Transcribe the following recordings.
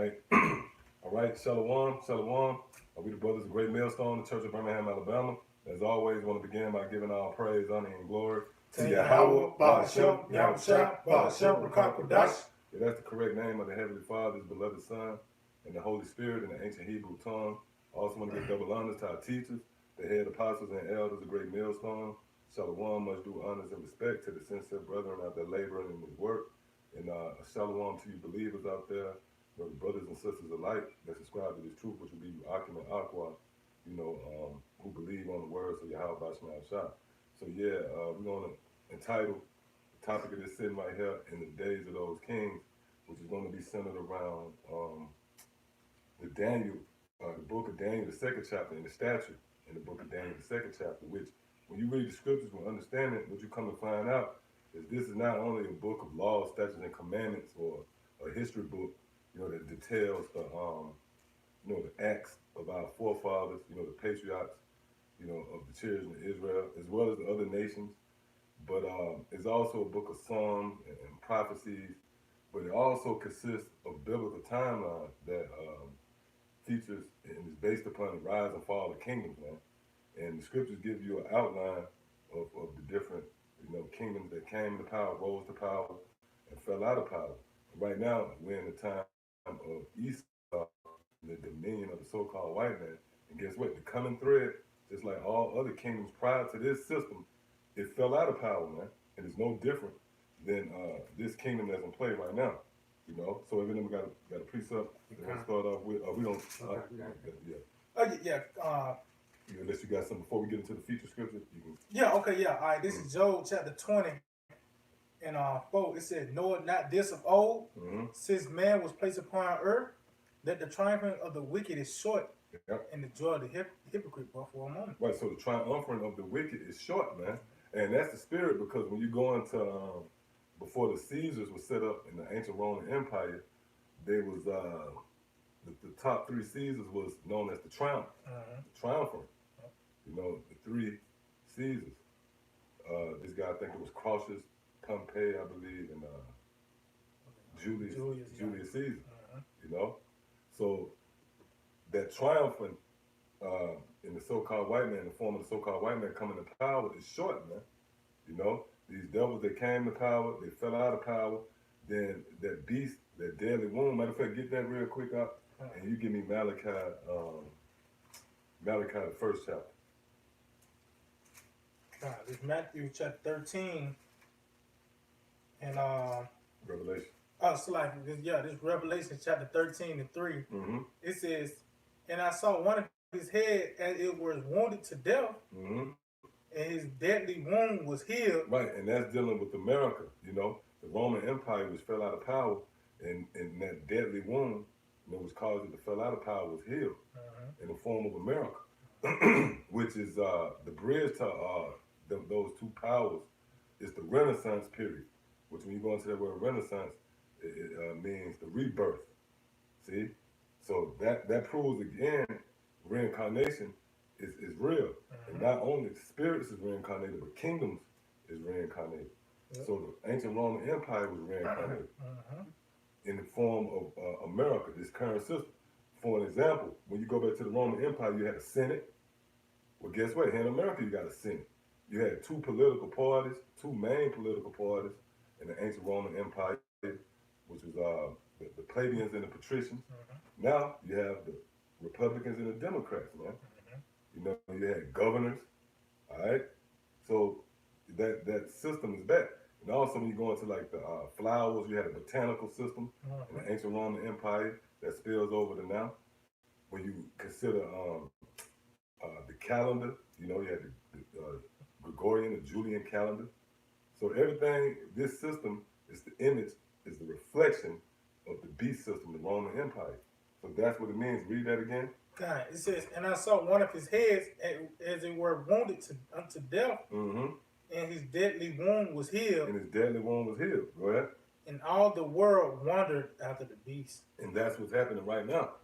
right. All right, Shalom, Shalom. We the brothers of Great Millstone, the Church of Birmingham, Alabama. As always, want to begin by giving all praise, honor, and glory to Yahweh, Ba'ashem, Yahushua, Ba'ashem, Rakakwadash. Yeah, that's the correct name of the Heavenly Father, His beloved Son, and the Holy Spirit in the ancient Hebrew tongue. I also want to give double honors to our teachers, the head apostles and elders of Great Millstone. Shalom must do honors and respect to the sincere brethren out there laboring in His work. And shalom to you believers out there, brothers and sisters alike that subscribe to this truth, which will be Akim and Aqua, who believe on the words of Yahweh Bashman Shah. So yeah, we're going to entitle the topic of this sitting right here, In the Days of Those Kings, which is going to be centered around the book of Daniel, the second chapter, and the statue in the book of Daniel, the second chapter, which when you read the scriptures, when understanding, what you come to find out is this is not only a book of laws, statutes, and commandments, or a history book, that details the acts of our forefathers, the patriarchs, of the children of Israel, as well as the other nations. But it's also a book of songs and prophecies, but it also consists of biblical timeline that features and is based upon the rise and fall of kingdoms, man. And the scriptures give you an outline of the different, kingdoms that came to power, rose to power, and fell out of power. Right now, we're in the time of Esau, the dominion of the so-called white man. And guess what? The common thread, just like all other kingdoms prior to this system, it fell out of power, man. And it's no different than this kingdom that's in play right now. So every them got a precept to start off with. We don't. Unless you got something before we get into the feature scripture, you can. Yeah. Okay. Yeah. All right. This is Job chapter 20. And 4, it said, "Know it not this of old, since man was placed upon earth, that the triumphant of the wicked is short, and the joy of the hypocrite but for a moment." Right, so the triumphant of the wicked is short, man. And that's the spirit, because when you go into, before the Caesars were set up in the ancient Roman Empire, there was, the top 3 Caesars was known as the triumphant. The triumphant. The 3 Caesars. This guy, I think it was Cautious, Pompey, I believe, and Julius Caesar. So that triumphant in the so-called white man, the form of the so-called white man coming to power is short, man. These devils that came to power, they fell out of power. Then that beast, that deadly wound. Matter of fact, get that real quick up, and you give me Malachi, the first chapter. This Matthew chapter 13. And Revelation. This Revelation chapter 13 and 3. It says, "And I saw one of his head as it was wounded to death, and his deadly wound was healed." Right, and that's dealing with America. The Roman Empire, which fell out of power, and that deadly wound, which caused it to fall out of power, was healed in the form of America, which is the bridge to those 2 powers. Is the Renaissance period. Which, when you go into that word Renaissance, it means the rebirth. See? So that proves again, reincarnation is real. And not only spirits is reincarnated, but kingdoms is reincarnated. So the ancient Roman Empire was reincarnated in the form of America, this current system. For an example, when you go back to the Roman Empire, you had a Senate. Well, guess what? Here in America, you got a Senate. You had 2 political parties, 2 main political parties in the ancient Roman Empire, which was the plebeians and the patricians. Now you have the Republicans and the Democrats, man. You had governors, all right? So that system is back. And also when you go into like the flowers, you had a botanical system in the ancient Roman Empire that spills over to now. When you consider the calendar, you had the Gregorian, the Julian calendar. So everything, this system is the image, is the reflection of the beast system, the Roman Empire. So that's what it means. Read that again. God, it says, "And I saw one of his heads as it were wounded unto death, and his deadly wound was healed." And his deadly wound was healed. Go ahead. "And all the world wondered after the beast." And that's what's happening right now.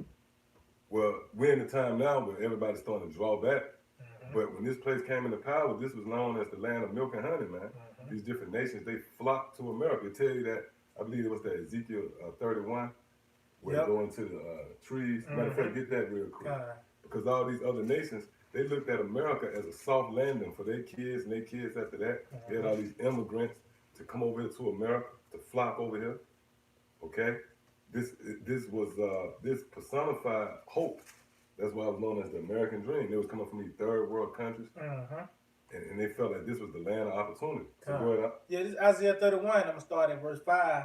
Well, we're in a time now where everybody's starting to draw back. But when this place came into power, this was known as the land of milk and honey, man. These different nations, they flocked to America. They tell you that, I believe it was that Ezekiel 31, where they go into the trees. Matter of fact, get that real quick. Because all these other nations, they looked at America as a soft landing for their kids and their kids after that. They had all these immigrants to come over here to America, to flock over here. Okay? This personified hope. That's why it was known as the American dream. They was coming from these third world countries. And they felt like this was the land of opportunity. So go ahead. Yeah, this is Isaiah 31. I'm going to start at verse 5.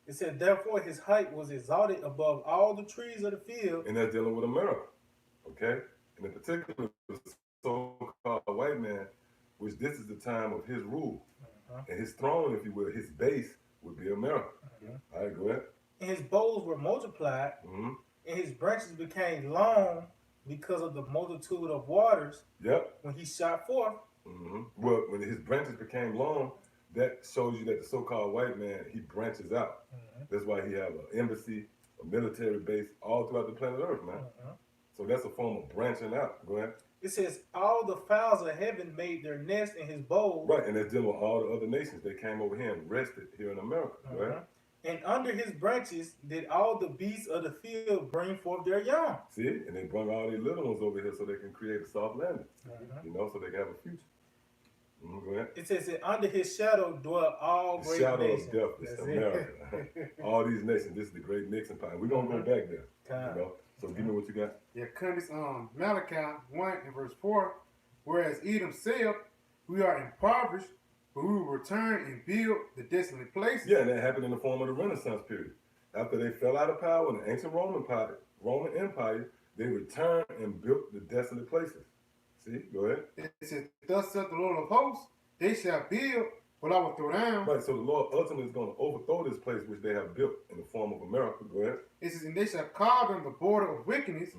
It said, therefore his height was exalted above all the trees of the field. And that's dealing with America. Okay? And in particular, the so-called white man, which this is the time of his rule. And his throne, if you will, his base would be America. All right, go ahead. And his boughs were multiplied, and his branches became long because of the multitude of waters. When he shot forth. Well, when his branches became long, that shows you that the so-called white man, he branches out. That's why he have an embassy, a military base all throughout the planet Earth, man. So that's a form of branching out. Go ahead. It says, all the fowls of heaven made their nest in his bowls. Right, and that's dealing with all the other nations. They came over here and rested here in America. Go ahead. And under his branches did all the beasts of the field bring forth their young. See, and they brought all these little ones over here so they can create a soft landing. You know, so they can have a future. Go ahead. It says that under his shadow dwell all great nations. Shadow of death is America. All these nations, this is the great Nixon Empire. We're going to go back there. You know? So give me what you got. Yeah, this Malachi 1 and verse 4. Whereas Edom said, we are impoverished, but we will return and build the desolate places. Yeah, and that happened in the form of the Renaissance period. After they fell out of power in the ancient Roman Empire, they returned and built the desolate places. See, go ahead. It says, thus saith the Lord of hosts, they shall build, but I will throw down. Right, so the Lord ultimately is going to overthrow this place which they have built in the form of America. Go ahead. It says, and they shall call them the border of wickedness,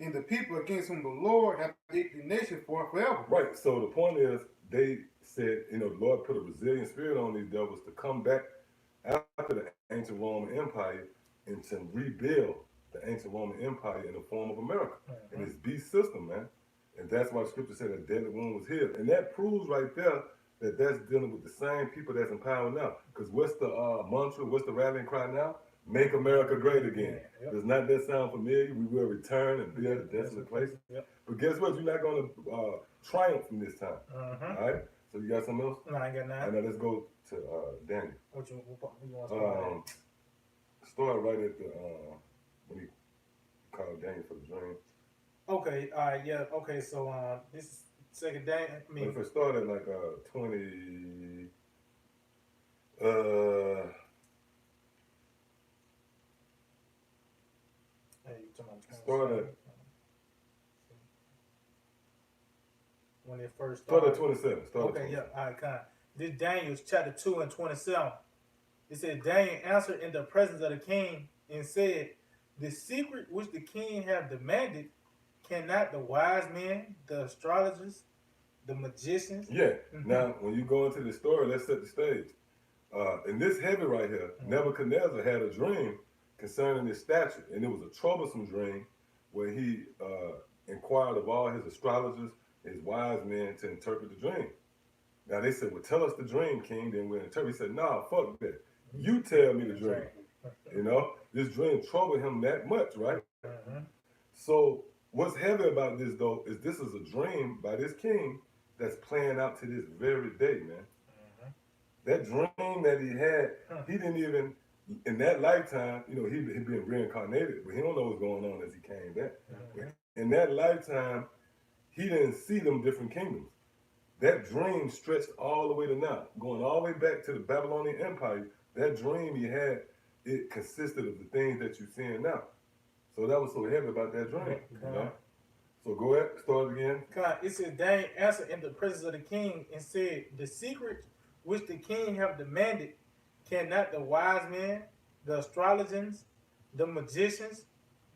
and the people against whom the Lord hath indignation for forever. Right, so the point is, they said, you know, the Lord put a resilient spirit on these devils to come back after the ancient Roman Empire and to rebuild the ancient Roman Empire in the form of America. And it's beast system, man. And that's why the scripture said that deadly wound was healed. And that proves right there that that's dealing with the same people that's in power now. Because what's the mantra, what's the rallying cry now? Make America great again. Does not that sound familiar? We will return and build a desolate place. But guess what? You're not going to triumph from this time. All right? So you got something else? No, I ain't got nothing. All right, let's go to Daniel. What you want to start start right at the, when he called Daniel for the dream. Okay, all right, yeah, okay, so this is second day. I mean, if it started like 20, started when it first started. Started 27. Okay, 27. yeah, all right, kind of. This Daniel chapter 2 and 27. It said, Daniel answered in the presence of the king and said, the secret which the king hath demanded, cannot the wise men, the astrologers, the magicians? Yeah. Now, when you go into the story, let's set the stage. In this heaven right here, Nebuchadnezzar had a dream concerning his statue, and it was a troublesome dream where he inquired of all his astrologers, his wise men to interpret the dream. Now they said, well, tell us the dream, king, then we'll interpret. He said, nah, fuck that. You tell me the dream. You know, this dream troubled him that much, right? So what's heavy about this, though, is this is a dream by this king that's playing out to this very day, man. That dream that he had, he didn't even, in that lifetime, you know, he been reincarnated, but he don't know what's going on as he came back. In that lifetime, he didn't see them different kingdoms. That dream stretched all the way to now, going all the way back to the Babylonian Empire. That dream he had, it consisted of the things that you're seeing now. So that was so heavy about that dream, you know? So go ahead, start again. It says, Daniel answered in the presence of the king and said, the secret which the king have demanded, cannot the wise men, the astrologers, the magicians,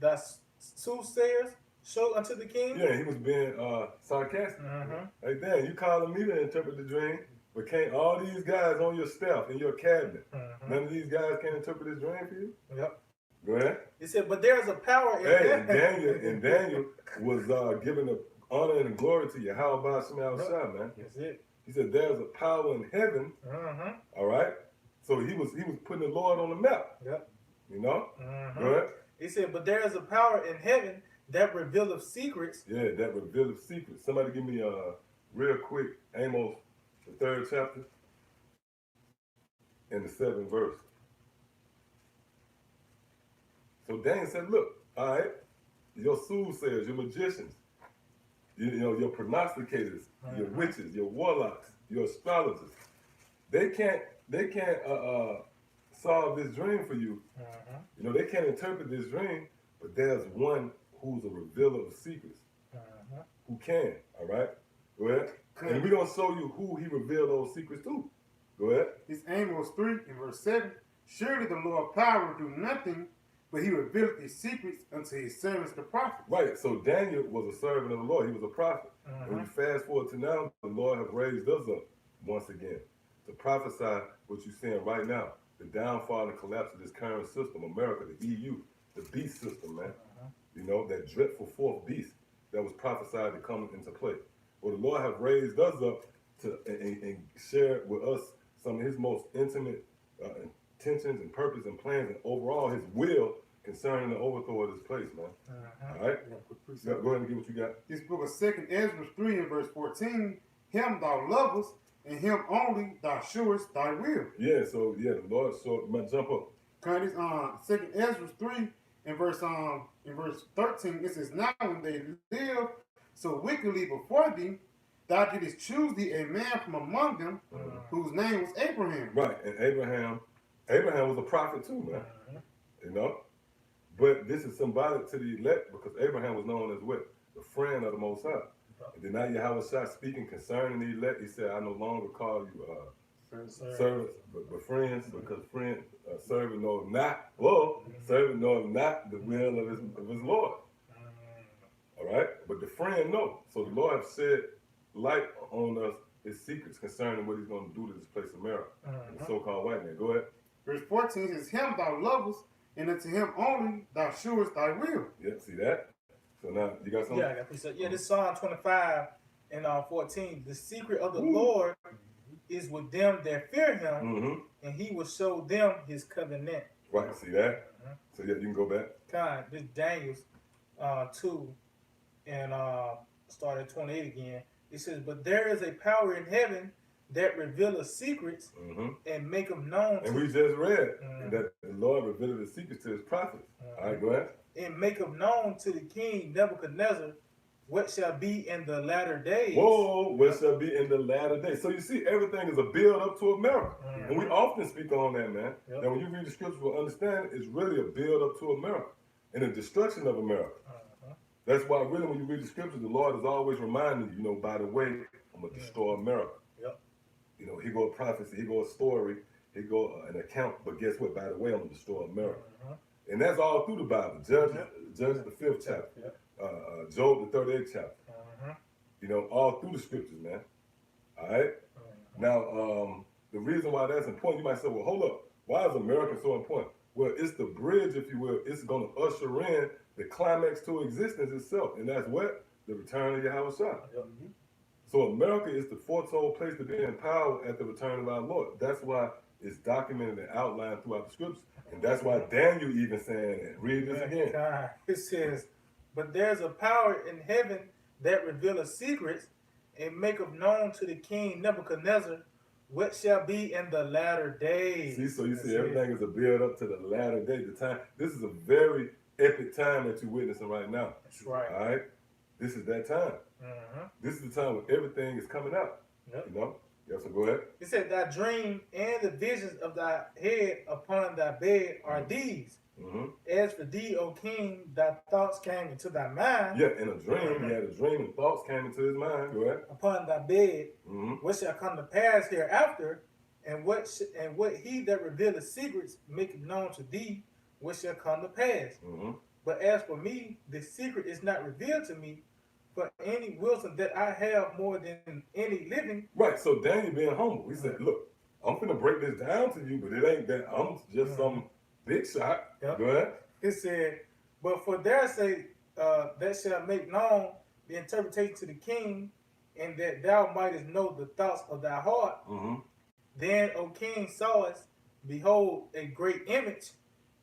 the soothsayers show unto the king? Yeah, he was being sarcastic. Like, damn, you calling me to interpret the dream, but can't all these guys on your staff, in your cabinet, none of these guys can interpret this dream for you? Yep. Go ahead. He said, but there's a power in and Daniel was giving the honor and glory to Yahweh Shema Shah, man. That's it. He said, there's a power in heaven. All right. So he was putting the Lord on the map. Yep. You know? Go ahead. He said, but there is a power in heaven that revealeth secrets. Yeah, that revealeth secrets. Somebody give me real quick Amos, the 3rd chapter, and the 7th verse. So Daniel said, look, all right, your soothsayers, your magicians, you know, your prognosticators, your witches, your warlocks, your astrologers, they can't solve this dream for you. You know, they can't interpret this dream, but there's one who's a revealer of secrets, who can. All right, go ahead. And we're gonna show you who he revealed those secrets to. Go ahead. It's Amos 3 and verse 7. Surely the Lord power will do nothing, but he revealed his secrets unto his servants the prophets. Right. So Daniel was a servant of the Lord. He was a prophet. And when you fast forward to now, the Lord have raised us up once again to prophesy what you're seeing right now. The downfall and collapse of this current system, America, the EU, the beast system, man. You know, that dreadful fourth beast that was prophesied to come into play. Well, the Lord have raised us up to and shared with us some of his most intimate intentions and purpose and plans and overall his will concerning the overthrow of this place, man. All right? Go ahead and get what you got. This book of 2nd Ezra 3 and verse 14. Him thou lovest, and him only thou shewest thy will. Yeah, so yeah, the Lord might jump up. This 2nd Ezra 3 and verse 13, it says, now when they live so wickedly before thee, thou didst choose thee a man from among them, whose name was Abraham. Right, and Abraham was a prophet too, man. You know? But this is symbolic to the elect because Abraham was known as what? The friend of the Most High. And then now Yahushua speaking concerning the elect, he said, I no longer call you servants, but friends, because friend, servant know not, servant know not the will of his Lord. All right? But the friend know. So the Lord has shed light on us, his secrets concerning what he's going to do to this place of America, the so-called white man. Go ahead. Verse 14 says, him thou lovest, and unto him only thou shewest thy will. Yeah, see that? So now, you got something? Yeah, I got precept. Yeah, this Psalm 25 and 14. The secret of the Lord is with them that fear him, and he will show them his covenant. Right, see that? So yeah, you can go back. This Daniel's 2 and start at 28 again. It says, but there is a power in heaven that revealeth secrets and make them known. And we just read that the Lord revealed his secrets to his prophets. All right, go ahead. And make them known to the king Nebuchadnezzar what shall be in the latter days. Whoa, what shall be in the latter days. So you see, everything is a build up to America. And we often speak on that, man. Now when you read the scriptures, you'll understand it's really a build up to America and the destruction of America. That's why really when you read the scriptures, the Lord is always reminding you, you know, by the way, I'm going to destroy America. You know, he go a prophecy, he go a story, he go an account, but guess what? By the way, I'm going to destroy America. And that's all through the Bible. Judges the 5th chapter. Job the 38th chapter. You know, all through the scriptures, man. All right? Now, the reason why that's important, you might say, well, hold up. Why is America so important? Well, it's the bridge, if you will. It's going to usher in the climax to existence itself. And that's what? The return of Yahushua. So America is the foretold place to be in power at the return of our Lord. That's why it's documented and outlined throughout the scriptures. And that's why Daniel even saying it. Read this again. It says, but there's a power in heaven that revealeth secrets and maketh known to the king Nebuchadnezzar what shall be in the latter days. See, so you see everything is a build up to the latter day. The time. This is a very epic time that you're witnessing right now. That's right. All right? This is that time. This is the time when everything is coming out. You know? Yeah, so go ahead. It said, thy dream and the visions of thy head upon thy bed are these. As for thee, O king, thy thoughts came into thy mind. Yeah, in a dream, he had a dream and thoughts came into his mind. Go ahead. Upon thy bed, what shall come to pass hereafter, and what he that revealeth secrets make known to thee, what shall come to pass. But as for me, the secret is not revealed to me, for any wisdom that I have more than any living. Right, so Daniel being humble, he said, look, I'm finna break this down to you, but it ain't that I'm just some big shot. Go ahead. It said, but for their sake, that shall make known the interpretation to the king, and that thou mightest know the thoughts of thy heart. Then, O king, sawest, behold, a great image,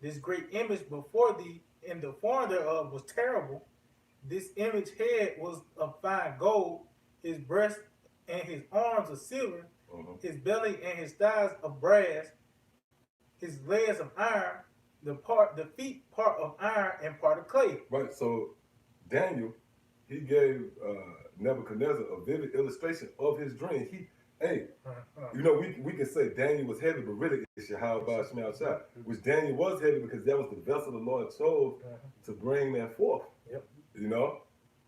this great image before thee, and the form thereof was terrible. This image head was of fine gold, his breast and his arms of silver, his belly and his thighs of brass, his legs of iron, the feet part of iron and part of clay. Right. So Daniel, he gave Nebuchadnezzar a vivid illustration of his dream. You know, we can say Daniel was heavy, but really it's Yahweh Shemel Shah, which Daniel was heavy because that was the vessel the Lord chose to bring that forth. Yep. You know,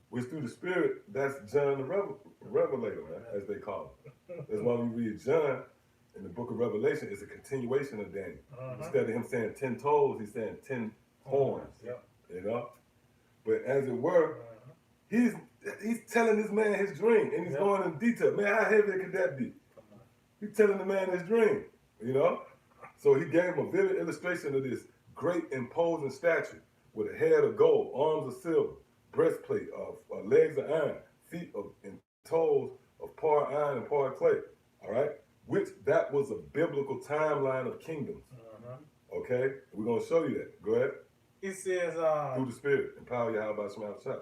which through the Spirit, that's John the Revelator, man, as they call it. That's why we read John in the book of Revelation, it's a continuation of Daniel. Instead of him saying 10 toes, he's saying 10 horns. Yep. You know? But as it were, he's telling this man his dream, and he's going in detail. Man, how heavy could that be? He's telling the man his dream, you know? So he gave him a vivid illustration of this great imposing statue with a head of gold, arms of silver, breastplate of legs of iron, feet of and toes of part iron and part clay. All right? Which that was a biblical timeline of kingdoms. Okay? We're going to show you that. Go ahead. It says, through the Spirit, empower Yahweh Shemel Shah.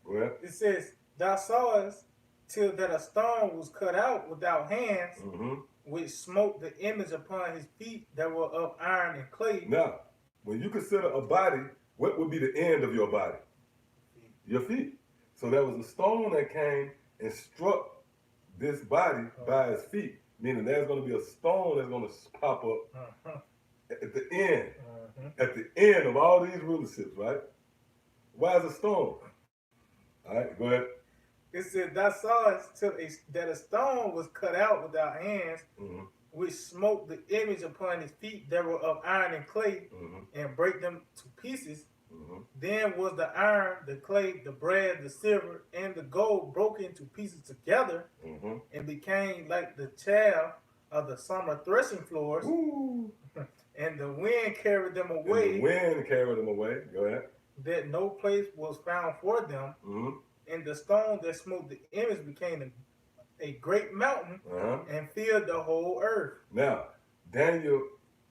Go ahead. It says, thou sawest till that a stone was cut out without hands, which smote the image upon his feet that were of iron and clay. Now, when you consider a body, what would be the end of your body? Your feet. So there was a stone that came and struck this body by his feet, meaning there's going to be a stone that's going to pop up at the end. At the end of all these rulerships, right? Why is a stone? All right, go ahead. It said, thou sawest till that a stone was cut out without hands, which smote the image upon his feet that were of iron and clay, and break them to pieces. Then was the iron, the clay, the brass, the silver, and the gold broken to pieces together, and became like the chaff of the summer threshing floors. And the wind carried them away. And the wind carried them away. Go ahead. That no place was found for them. And the stone that smote the image became a great mountain and filled the whole earth. Now, Daniel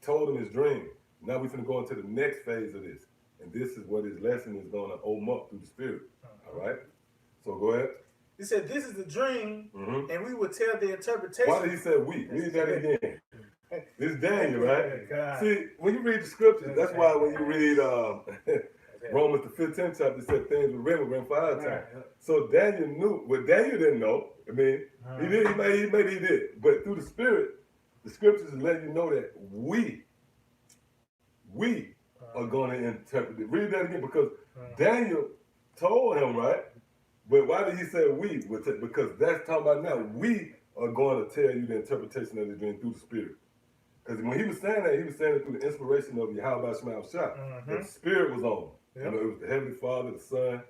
told him his dream. Now we're going to go into the next phase of this. And this is what his lesson is going to open up through the Spirit. All right? So go ahead. He said, this is the dream, and we will tell the interpretation. Why did he say we? Read that again. This is Daniel, right? See, when you read the scriptures, that's why when you read Romans the 15th chapter, it said things were written for our time. So Daniel knew, what Daniel didn't know, I mean, he did, maybe he did, but through the Spirit, the scriptures is letting you know that we are going to interpret it. Read that again, because Daniel told him, right? But why did he say we? Because that's talking about now, we are going to tell you the interpretation of the dream through the Spirit. Because when he was saying that, he was saying it through the inspiration of Yahweh Shemel Shah. The Spirit was on him. You know, it was the Heavenly Father, the Son,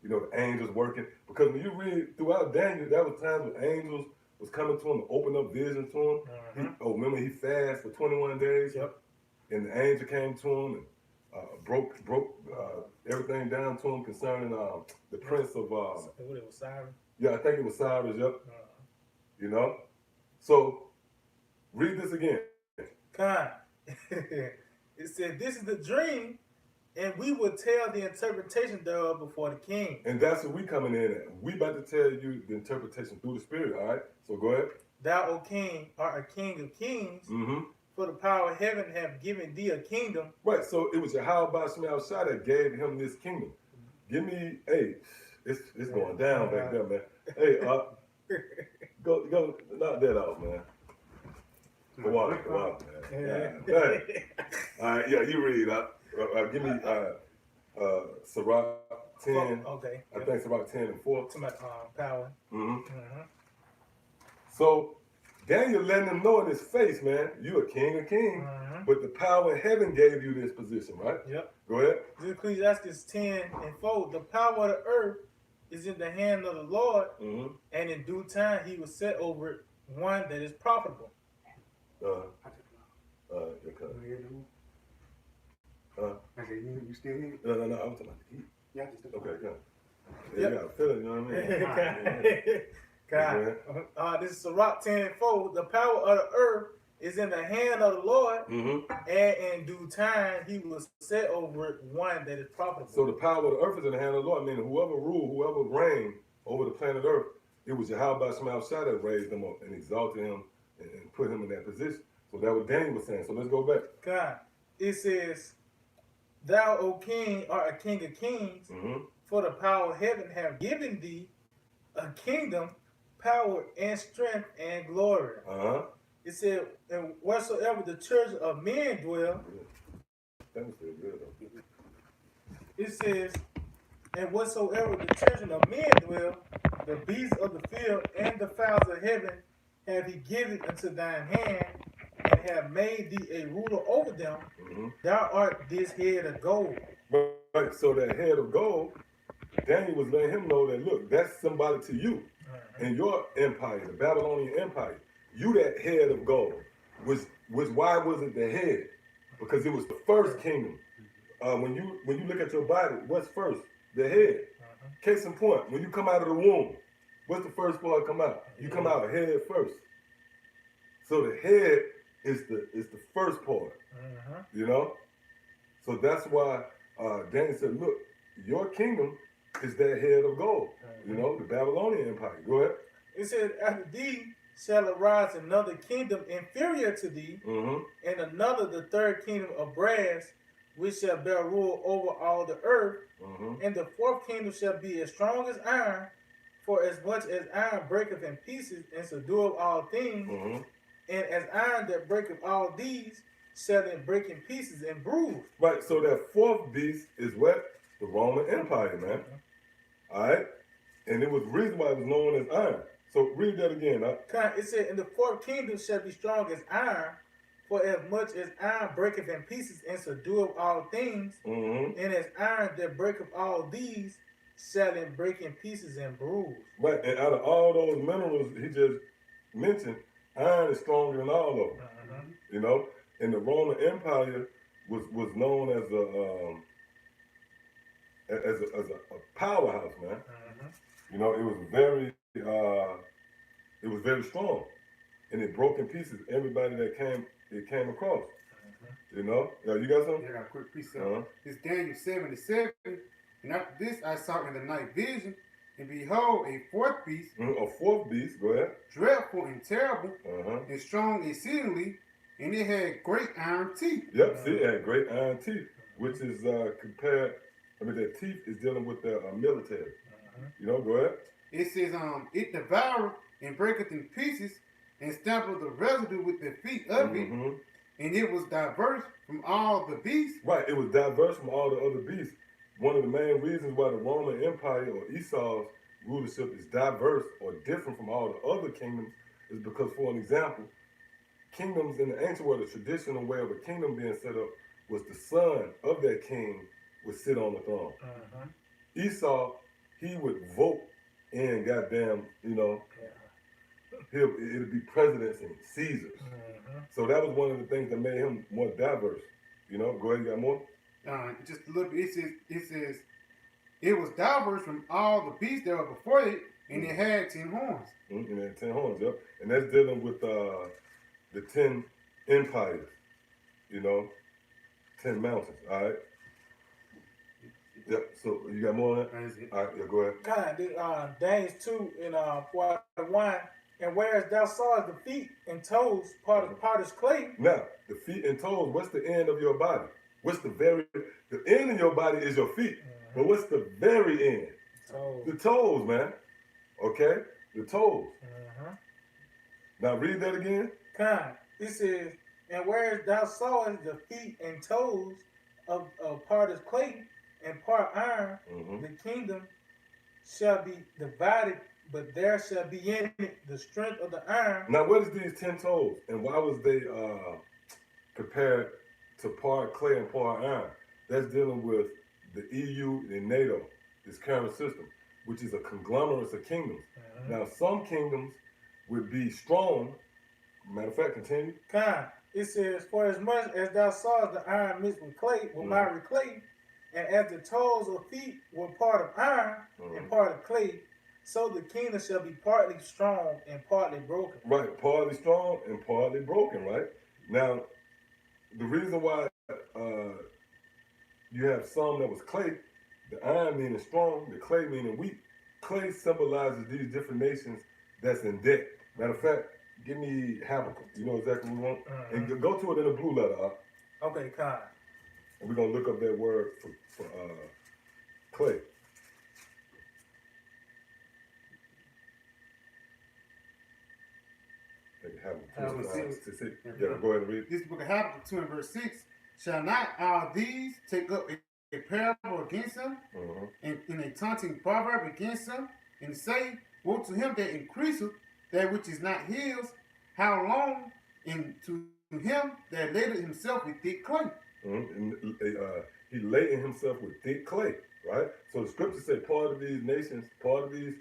you know, the angels working. Because when you read throughout Daniel, there was times when angels was coming to him to open up vision to him. Remember he fasted for 21 days? And the angel came to him and broke everything down to him concerning the prince of... What it was, Cyrus? Yeah, I think it was Cyrus, You know? So, read this again. It said, this is the dream, and we will tell the interpretation thereof before the king. And that's what we coming in at. We about to tell you the interpretation through the Spirit, all right? So go ahead. Thou, O king, art a king of kings, for the power of heaven have given thee a kingdom. Right, so it was Yahweh Shemel Shah that gave him this kingdom. Give me, hey, it's going down back there, man. Hey, go knock that off, man. Go out, man. Hey. All right, yeah, you read. Give me Sirach 10. Okay. I think Sirach 10 and 4. To my power. So Daniel letting them know in his face, man, you a king of kings, but the power in heaven gave you this position, right? Go ahead. Ecclesiastes 10 and 4. The power of the earth is in the hand of the Lord, and in due time he will set over it one that is profitable. You still here? No, I'm talking about the heat. Yeah, I just Okay, go. Yeah, you gotta feel it, you know what I mean? This is Sirach 10 and 4. The power of the earth is in the hand of the Lord, Mm-hmm. and in due time he will set over it one that is profitable. So the power of the earth is in the hand of the Lord. Meaning whoever ruled, whoever reigned over the planet Earth, it was Yahweh Shema Shai that raised him up and exalted him and put him in that position. So that what Daniel was saying. So let's go back. God, it says, "Thou, O King, art a King of kings, Mm-hmm. for the power of heaven have given thee a kingdom, power, and strength, and glory." Uh-huh. It said, "And whatsoever the children of men dwell," That was pretty good though. it says, "And whatsoever the children of men dwell, the beasts of the field and the fowls of heaven have he given unto thine hand, and have made thee a ruler over them. Mm-hmm. Thou art this head of gold." Right. So that head of gold, Daniel was letting him know that, look, that's symbolic to you and your empire, the Babylonian Empire. You that head of gold. Why was it the head? Because it was the first kingdom. When you look at your body, what's first? The head. Case in point, when you come out of the womb, what's the first part come out? You come out head first. So the head is the first part. You know? So that's why Daniel said, look, your kingdom is that head of gold. You know, the Babylonian Empire. Go ahead. It said, "After thee shall arise another kingdom inferior to thee, and another the third kingdom of brass, which shall bear rule over all the earth. And the fourth kingdom shall be as strong as iron, for as much as iron breaketh in pieces and subdueth all things, and as iron that breaketh all these shall then break in pieces and bruise." Right, so that fourth beast is what? The Roman Empire, man. All right? And it was the reason why it was known as iron. So read that again. It said, "And the fourth kingdom shall be strong as iron, for as much as iron breaketh in pieces and subdueth all things, and as iron that breaketh all these shall then break in pieces and bruise." Right, and out of all those minerals he just mentioned, iron is stronger than all of them. You know? And the Roman Empire was known as a powerhouse, man. You know, it was very strong, and it broke in pieces everybody that came across. You know, you got something? Yeah, I got a quick piece of It's Daniel 7:7. And after this, I saw in the night vision, and behold, a fourth beast, A fourth beast. Go ahead. dreadful and terrible, and strong exceedingly, and it had great iron teeth. Yep. See, it had great iron teeth, which is compared. I mean, their teeth is dealing with the military. You know, go ahead. It says, it devoured and breaketh in pieces, and stampled the residue with the feet of it, and it was diverse from all the beasts. Right, it was diverse from all the other beasts. One of the main reasons why the Roman Empire or Esau's rulership is diverse or different from all the other kingdoms is because, for an example, kingdoms in the ancient world, the traditional way of a kingdom being set up was the son of that king would sit on the throne. Esau, he would vote in goddamn, you know, it'd be presidents and Caesars. So that was one of the things that made him more diverse. You know, go ahead, you got more? Just a little bit. It says, it was diverse from all the beasts that were before it, and it had 10 horns. And it had 10 horns, yep. And that's dealing with the 10 empires, you know, 10 mountains, all right? Yep, so you got more on that? That is it. All right, yeah, go ahead. God, Daniel 2 and 1. "And whereas thou sawest the feet and toes part of potter's clay." Now, the feet and toes, what's the end of your body? What's the end of your body is your feet. But what's the very end? Toes. The toes, man. Okay? The toes. Now read that again. It says, "And whereas thou sawest the feet and toes of potter's clay and part iron, the kingdom shall be divided, but there shall be in it the strength of the iron." Now, what is these 10 toes, and why was they compared to part clay and part iron? That's dealing with the EU and NATO, this current system, which is a conglomerate of kingdoms. Now, some kingdoms would be strong. Matter of fact, continue. It says, "For as much as thou sawest the iron mixed with clay, with miry clay, and as the toes of feet were part of iron and part of clay, So the kingdom shall be partly strong and partly broken. Right, partly strong and partly broken, right? Now, the reason why you have some that was clay, the iron meaning strong, the clay meaning weak. Clay symbolizes these different nations that's in debt. Matter of fact, give me Habakkuk. You know exactly what we want? And go to it in a blue letter, Okay, kind. and we're going to look up that word for clay. Habakkuk 2:6. Yeah, go ahead and read. This book of Habakkuk 2 and verse 6. Shall not all these take up a parable against him, and in a taunting proverb against him, and say, woe to him that increaseth that which is not his, how long? And to him that laded himself with thick clay. He laden himself with thick clay, right? So the scriptures say part of these nations, the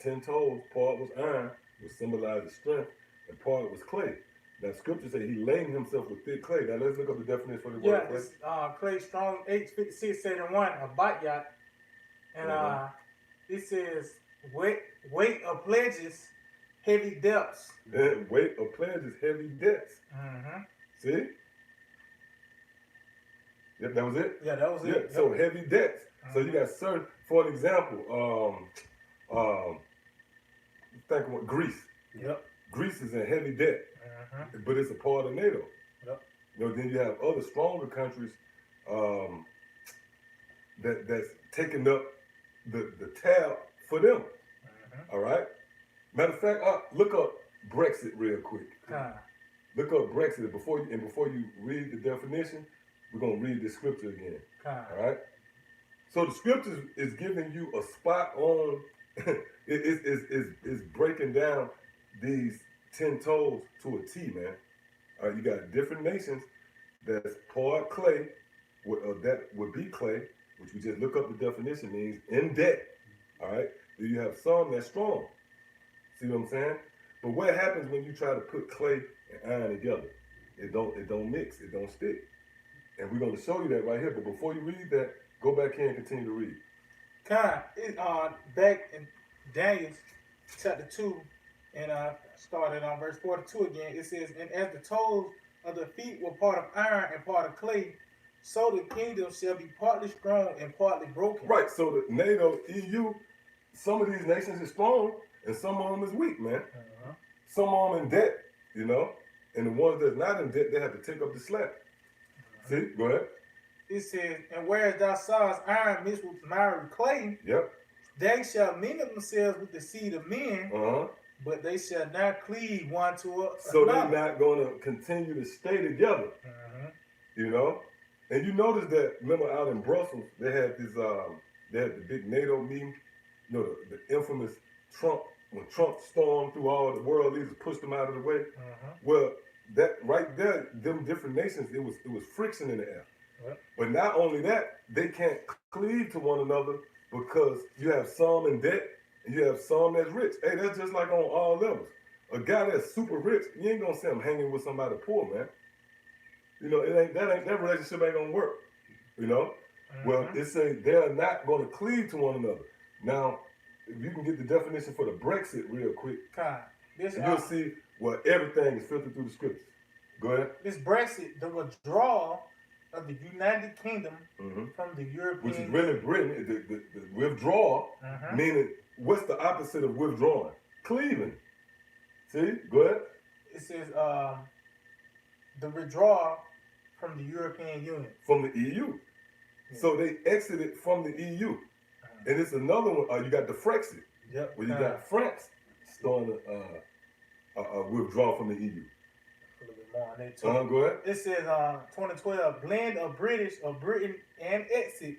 10 toes, part was iron, which symbolizes strength, and part was clay. Now scripture say he laden himself with thick clay. Now let's look up the definition for the word clay. Yeah, clay strong, H5671, a bot yacht. And it says weight of pledges, heavy depths. Weight of pledges, heavy debts. See? Yep, that was it? Yeah, that was it. So heavy debts. So you got certain, for an example, think about Greece. Yep. Greece is in heavy debt, but it's a part of NATO. Yep. You know, then you have other stronger countries that's taking up the tab for them. All right. Matter of fact, look up Brexit real quick. Look up Brexit before you read the definition. We're gonna read the scripture again. All right. So the scripture is giving you a spot on. It's breaking down these 10 toes to a T, man. All right, you got different nations that's part clay, that would be clay, which we just look up the definition means in debt. All right. Then you have some that's strong. See what I'm saying? But what happens when you try to put clay and iron together? It don't mix. It don't stick. And we're going to show you that right here. But before you read that, go back here and continue to read. Back in Daniel chapter 2, and started on verse 42 again. It says, and as the toes of the feet were part of iron and part of clay, so the kingdom shall be partly strong and partly broken. Right. So the NATO, EU, some of these nations is strong and some of them is weak, man. Some of them in debt, you know, and the ones that's not in debt, they have to take up the slack. See, go ahead. It says, and whereas thou sawest iron mixed with miry clay, they shall mingle themselves with the seed of men, but they shall not cleave one to another. So they're not going to continue to stay together, you know. And you notice that, remember out in Brussels, they had this, they had the big NATO meeting, you know, the infamous Trump, when Trump stormed through all the world leaders, pushed them out of the way. Well, that right there, them different nations, it was friction in the air. But not only that, they can't cleave to one another because you have some in debt and you have some that's rich. Hey, that's just like on all levels. A guy that's super rich, you ain't gonna see him hanging with somebody poor, man. You know, that relationship ain't gonna work. You know? Well, it says they're not gonna cleave to one another. Now, if you can get the definition for the Brexit real quick, you'll see where everything is filtered through the scriptures. Go ahead. This Brexit, the withdrawal of the United Kingdom from the European, which is really Britain, the withdrawal, meaning what's the opposite of withdrawing? Cleaving. See? Go ahead. It says the withdrawal from the European Union. From the EU. So they exited from the EU. And it's another one. You got the Frexit. Where you got France starting to withdraw from the EU. A little bit more on that too. Go ahead. It says 2012 blend of Britain and exit,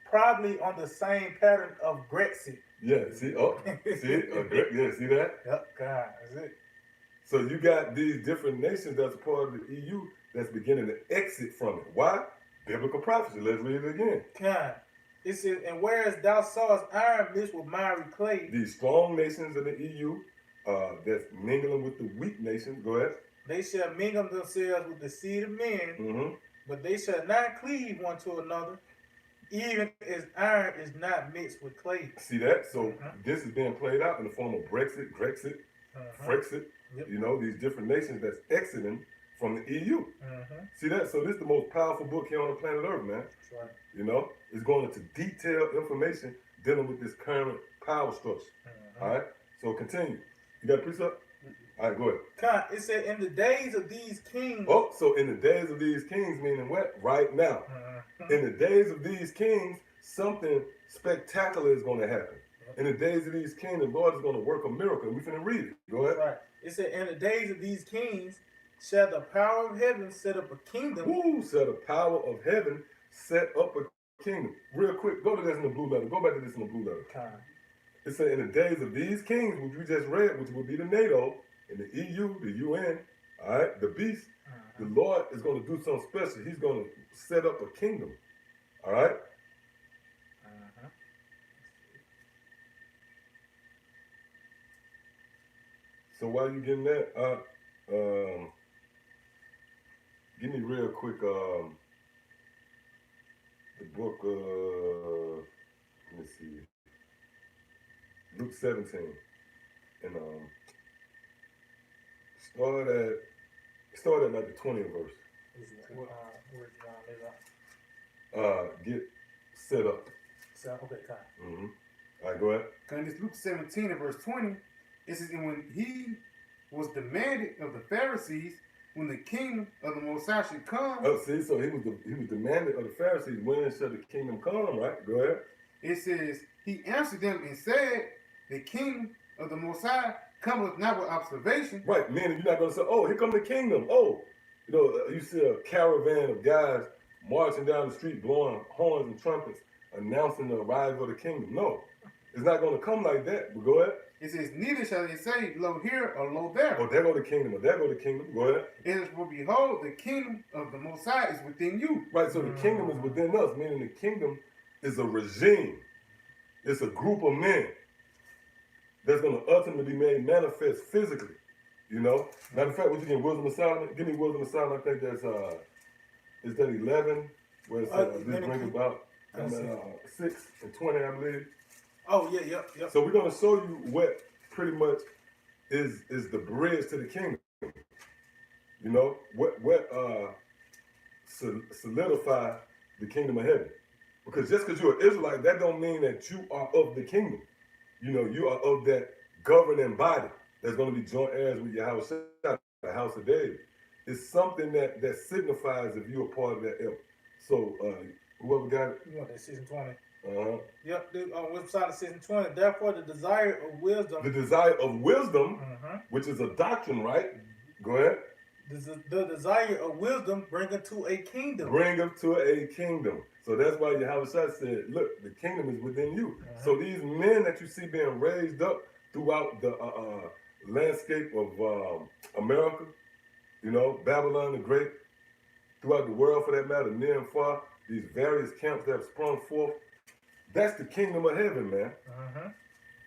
probably on the same pattern of Brexit. Yeah, see, see that? Yep, God, that's it. So you got these different nations that's a part of the EU that's beginning to exit from it. Why? Biblical prophecy. Let's read it again. God. It says, and whereas thou sawest iron mixed with miry clay. These strong nations in the EU that's mingling with the weak nations. Go ahead. They shall mingle themselves with the seed of men, but they shall not cleave one to another. even as iron is not mixed with clay. See that? So this is being played out in the form of Brexit, Grexit, Frexit. Yep. You know, these different nations that's exiting from the EU. See that? So this is the most powerful book here on the planet Earth, man. That's right. You know, it's going into detailed information dealing with this current power structure. All right. So continue. You got a precept? All right, go ahead. It said, in the days of these kings. Oh, so in the days of these kings, meaning what? Right now. In the days of these kings, something spectacular is going to happen. In the days of these kings, the Lord is going to work a miracle. We finna read it. Go ahead. Right. It said, in the days of these kings shall the power of heaven set up a kingdom. Woo, shall the power of heaven set up a kingdom. Real quick, go to this in the blue letter. Go back to this in the blue letter. It said, in the days of these kings, which we just read, which would be the NATO, and the EU, the UN, all right, the beast, the Lord is going to do something special. He's going to set up a kingdom. All right? So while you getting that, give me real quick the book, let me see, Luke 17, and start at like the 20th verse. Get set up. Okay, All right, go ahead. In this Luke 17 and verse 20, it says, and when he was demanded of the Pharisees, when the kingdom of the Most High should come. Oh, see, so he was demanded of the Pharisees, when shall the kingdom come, right? Go ahead. It says, he answered them and said, the kingdom of the Most High cometh not with observation. Right, meaning you're not going to say, oh, here come the kingdom. Oh, you know, you see a caravan of guys marching down the street, blowing horns and trumpets, announcing the arrival of the kingdom. No, it's not going to come like that, but go ahead. It says, neither shall they say, lo here or lo there. Oh, there go the kingdom, or there go the kingdom. Go ahead. It is, for behold, the kingdom of the Most High is within you. Right, so the kingdom is within us, meaning the kingdom is a regime. It's a group of men that's going to ultimately be made manifest physically. You know? Matter of fact, what you get, Wisdom of Solomon? Give me Wisdom of Solomon. I think that's, is that 11? Where it's this brings about 6 and 20, I believe. Oh, yeah, yep. So we're going to show you what pretty much is the bridge to the kingdom. You know, what solidify the kingdom of heaven. Because just because you're an Israelite, that don't mean that you are of the kingdom. You know, you are of that governing body that's going to be joint heirs with your house, the house of David. It's something that signifies if you're a part of that ilk. So whoever got it. You want that 6 and 20. Yep, Wisdom Solomon 6 and 20. Therefore, the desire of wisdom. The desire of wisdom, which is a doctrine, right? Go ahead. The desire of wisdom bringeth to a kingdom. Bringeth to a kingdom. So that's why Yahweh said, look, the kingdom is within you. So these men that you see being raised up throughout the landscape of America, you know, Babylon the Great, throughout the world for that matter, near and far, these various camps that have sprung forth, that's the kingdom of heaven, man.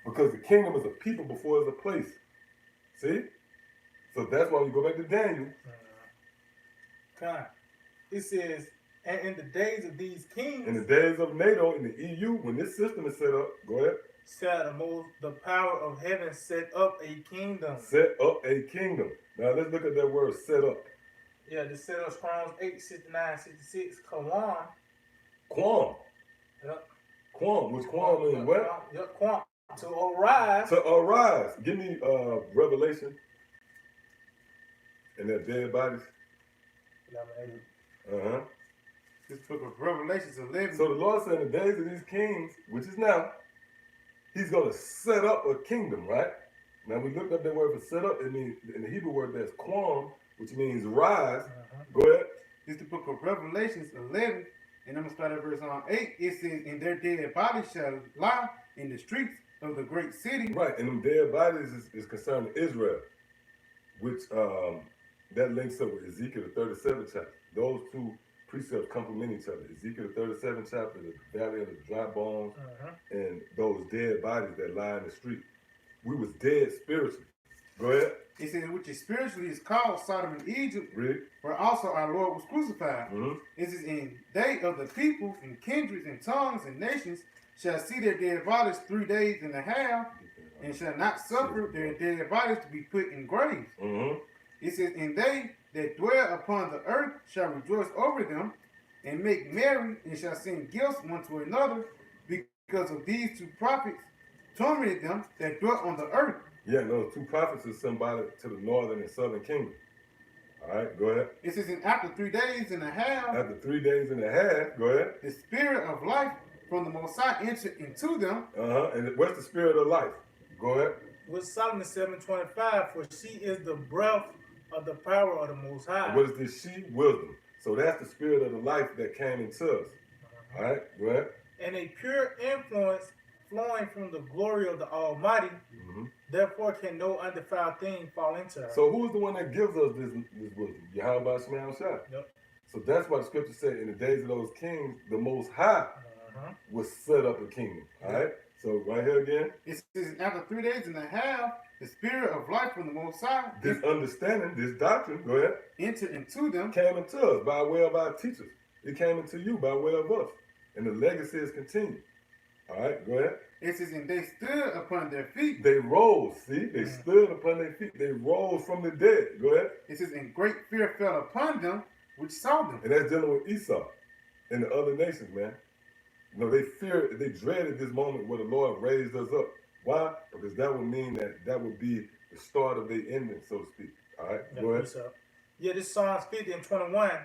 Because the kingdom is a people before it's a place. See? So that's why we go back to Daniel. It says, and in the days of these kings. In the days of NATO, in the EU, when this system is set up, go ahead. Shall the power of heaven set up a kingdom. Set up a kingdom. Now let's look at that word, set up. Yeah, the set up Psalms 8, 69, 66, Quam. Quam. Yep. Quam, which Quam means what? Yep, Quam. To arise. To arise. Give me Revelation. And their dead bodies. 11:8. This book of Revelations 11. So the Lord said, in the days of these kings, which is now, he's going to set up a kingdom, right? Now we looked up that word for set up. It means, in the Hebrew word, that's quam, which means rise. Go ahead. This is the book of Revelations 11. And I'm going to start at verse 8. It says, and their dead bodies shall lie in the streets of the great city. Right, and them dead bodies is concerning Israel, which that links up with Ezekiel the 37th chapter. Those two precepts complement each other. Ezekiel the 37th chapter, the valley of the dry bones, and those dead bodies that lie in the street. We was dead spiritually. Go ahead. It says, which is spiritually is called Sodom and Egypt, Read. where also our Lord was crucified. Mm-hmm. It says, and they of the people and kindreds and tongues and nations shall see their dead bodies 3 days and a half, and shall not suffer their dead bodies to be put in graves. Mm-hmm. It says, and they that dwell upon the earth shall rejoice over them, and make merry, and shall send gifts one to another, because of these two prophets tormented them that dwelt on the earth. Yeah, those two prophets are symbolic to the northern and southern kingdom. All right, go ahead. It says, and after 3 days and a half, After 3 days and a half, go ahead. the spirit of life from the Most High entered into them. And what's the spirit of life? Go ahead. With Solomon 7:25, for she is the breath of the power of the Most High. And what is this she? Wisdom. So that's the spirit of the life that came into us. All right, go ahead. And a pure influence flowing from the glory of the Almighty. Mm-hmm. Therefore can no undefiled thing fall into her. So who's the one that gives us this wisdom? Yahweh Shema Shai. Yep. So that's why the scripture said in the days of those kings, the Most High was set up a kingdom. All right. So right here again, It says, after 3 days and a half, the spirit of life from the Most High this understanding, this doctrine, go ahead, entered into them. came into us by way of our teachers. It came into you by way of us. And the legacy is continued. All right, go ahead. It says, and they stood upon their feet. They rose, see? They stood upon their feet. They rose from the dead. Go ahead. It says, and great fear fell upon them which saw them. And that's dealing with Esau and the other nations, man. You know, they feared, they dreaded this moment where the Lord raised us up. Why? Because that would mean that would be the start of their ending, so to speak. All right, Yeah, go ahead. Yeah, this Psalms 50:21.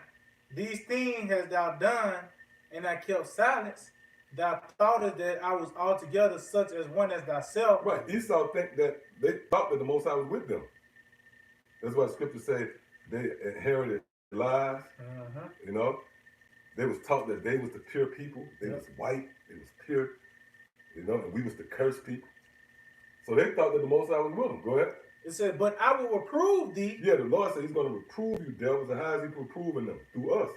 These things hast thou done, and I kept silence. Thou thoughtest that I was altogether such as one as thyself. Right, Esau they thought that the Most High was with them. That's why the scripture say they inherited lies. You know, they was taught that they was the pure people. They was white. They was pure. You know, and we was the cursed people. So they thought that the Most High was with them. Go ahead. It said, but I will reprove thee. Yeah, the Lord said He's going to reprove you, devils, and how is He reproving them? Through us.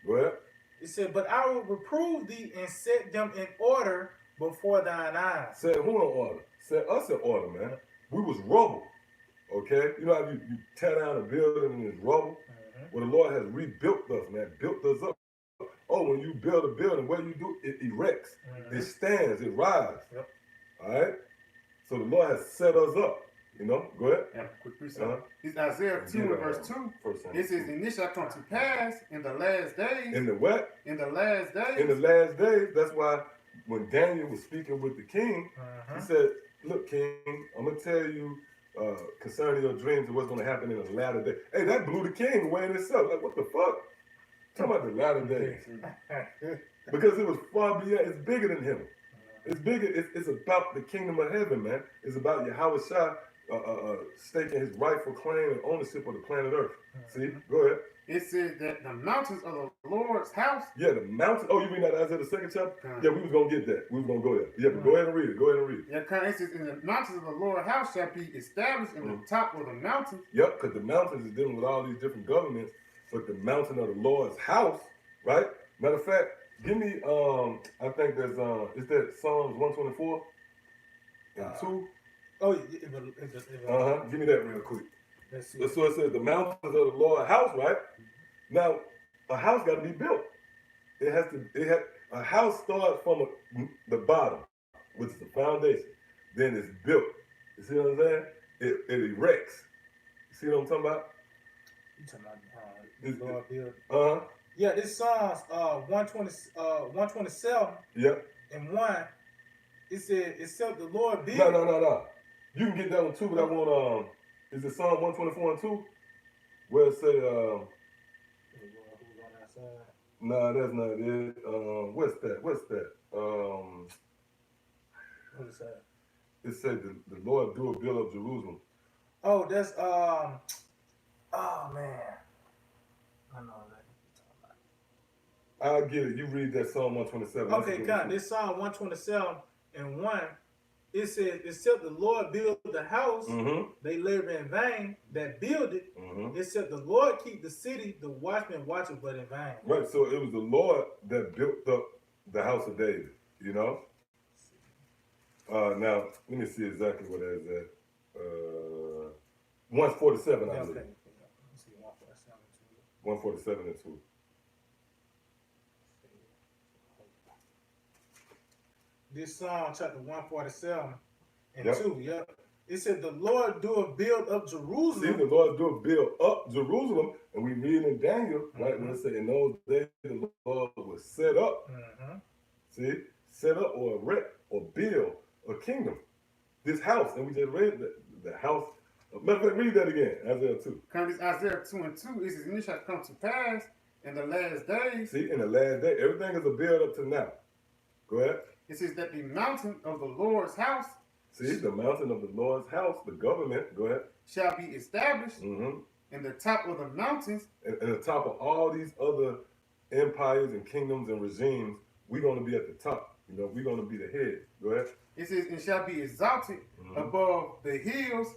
Go ahead. It said, but I will reprove thee and set them in order before thine eyes. Set who in order? Set us in order, man. We was rubble. Okay? You know how you tear down a building and it's rubble? Well, the Lord has rebuilt us, man. Built us up. Oh, when you build a building, what do you do? It erects. It stands. It rises. Yep. All right? So the Lord has set us up. You know? Go ahead. Yeah, quick precept. It's Isaiah 2 and verse 2. It says, and this shall come to pass in the last days. In the what? In the last days. In the last days. That's why when Daniel was speaking with the king, he said, look, king, I'm going to tell you concerning your dreams and what's going to happen in the latter days. Hey, that blew the king away in itself. Like, what the fuck? Talking about the latter days. Because it was far beyond, it's bigger than him. It's bigger, it's about the kingdom of heaven, man. It's about Yahweh Shai staking his rightful claim and ownership of the planet Earth. See? Go ahead. It says that the mountains of the Lord's house. Yeah, the mountains. Oh, you read that Isaiah the 2nd chapter? Yeah, we was going to get that. We was going to go there. Yeah, but go ahead and read it. Go ahead and read it. Yeah, it says, and the mountains of the Lord's house shall be established in the top of the mountains. Yep, because the mountains is dealing with all these different governments, but the mountain of the Lord's house, right? Matter of fact, give me, I think there's, is that Psalms 124 and 2? Oh, Give me that real quick. Let's see. So it says the mountains of the Lord's house, right? Now, a house got to be built. A house starts from the bottom, which is the foundation. Then it's built. You see what I'm saying? It erects. You see what I'm talking about? You talking about Lord build. Yeah, this Psalms 127 Yep. and 1. It said, except the Lord build. No. You can get that one too, but I want is it Psalm 124 and 2? Where it say nah, that's not it. What's that? What is that? It said the Lord do a build up Jerusalem. Oh, that's oh man. I know that. I'll get it. You read that Psalm 127. Okay, God, this Psalm 127 and 1. It says, except the Lord build the house, they labor in vain that build it. Except the Lord keep the city, the watchman watcheth but in vain. Right, so it was the Lord that built up the house of David, you know? Now, let me see exactly what that is at. 147, I Yeah, believe. okay. Let's see, 147 and 147 and 2. This Psalm chapter 147 and Yep. 2. Yep. It said, the Lord doeth build up See, Jerusalem. the Lord do build up Jerusalem, and we read in Daniel, right, when it said, in those days the Lord was set up, see, set up or erect or build a kingdom. This house, and we just read the house. Matter of fact, read that again, Isaiah 2. This Isaiah 2 and 2, it says, and it shall come to pass in the last days. See, in the last day, everything is a build up to now. Go ahead. It says that the mountain of the Lord's house, See, the mountain of the Lord's house, the government, go ahead, shall be established in the top of the mountains. And the top of all these other empires and kingdoms and regimes, we're going to be at the top. You know, we're going to be the head. Go ahead. It says, and shall be exalted above the hills,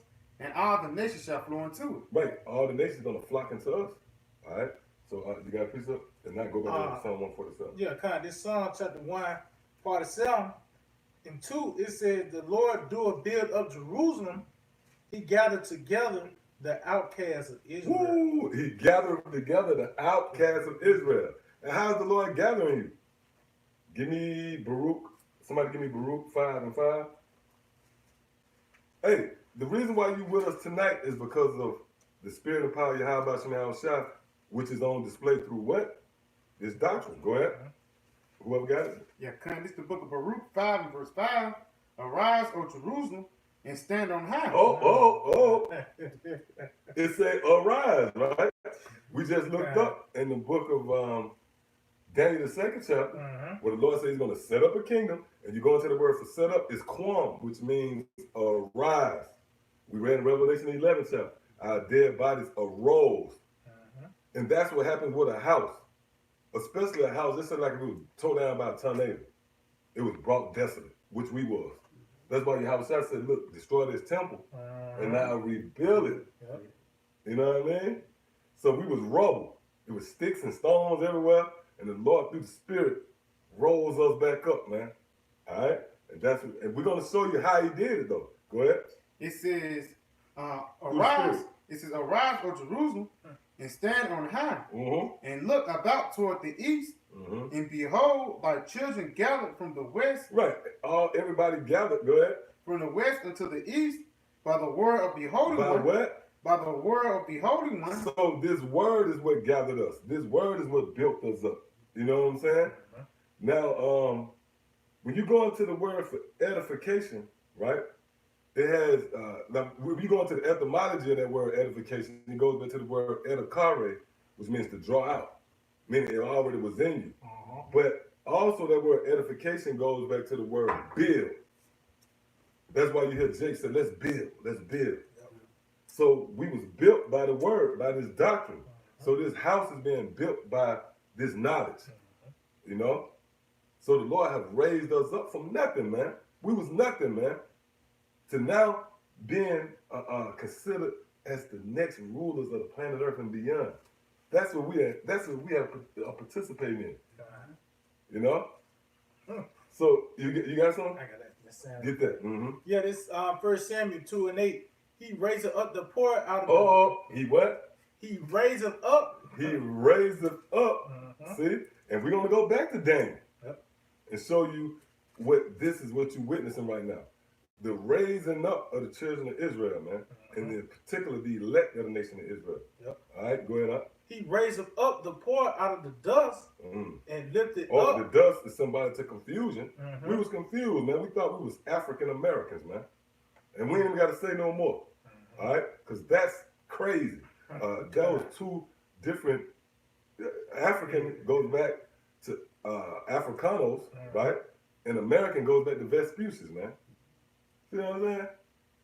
and all the nations shall flow into it. Right. All the nations are going to flock into us. All right. So you got a piece up? And not go back to Psalm 147. Yeah, kind of. This Psalm chapter 147 and 2, it said, the Lord doeth build up Jerusalem. He gathered together the outcasts of Israel. Woo! He gathered together the outcasts of Israel. And how is the Lord gathering you? Give me Baruch. Somebody give me Baruch 5 and 5. Hey, the reason why you with us tonight is because of the spirit of power Yahweh Shemel Shah, which is on display through what? This doctrine. Go ahead. Whoever got it. Yeah, this is the book of Baruch 5 and verse 5. Arise, O Jerusalem, and stand on high. Oh. It say arise, right? We just looked up in the book of Daniel, the second chapter, where the Lord says he's going to set up a kingdom, and you go into the word for set up is quam, which means arise. We read in Revelation 11 chapter, our dead bodies arose. And that's what happens with a house, especially a house. It's like it was torn down by a tornado. It was brought desolate, which we was. That's why Yahweh said, look, destroy this temple and now rebuild it. You know what I mean? So we was rubble. It was sticks and stones everywhere. And the Lord, through the Spirit, rolls us back up, man. All right? And we're going to show you how he did it, though. Go ahead. It says, arise. It says, arise, O Jerusalem, and stand on high, and look about toward the east, and behold, thy children gathered from the west. Right. Everybody gathered. Go ahead. From the west unto the east, by the word of beholding one. By what? By the word of beholding one. So this word is what gathered us. This word is what built us up. You know what I'm saying? Now, when you go into the word for edification, right? It has, when you go into the etymology of that word edification, it goes back to the word edicare, which means to draw out, meaning it already was in you. But also that word edification goes back to the word build. That's why you hear Jake say, let's build, let's build. So we was built by the word, by this doctrine. So this house is being built by this knowledge, you know? So the Lord have raised us up from nothing, man. We was nothing, man. To now being considered as the next rulers of the planet Earth and beyond. That's what we have participating in. You know? So you got something? I got that. Get that. Yeah, this 1 Samuel 2 and 8. He raised up the poor out of he what? He raised up. He raised it up. See? And we're gonna go back to Daniel and show you what this is what you're witnessing right now. The raising up of the children of Israel, man. And in particular the elect of the nation of Israel. All right, go ahead up. He raised up the poor out of the dust and lifted up. The dust is somebody to confusion. We was confused, man. We thought we was African Americans, man. And we ain't even got to say no more. All right? Because that's crazy. That was two different. African goes back to Africanos, right? And American goes back to Vespucius, man. You know what I'm saying?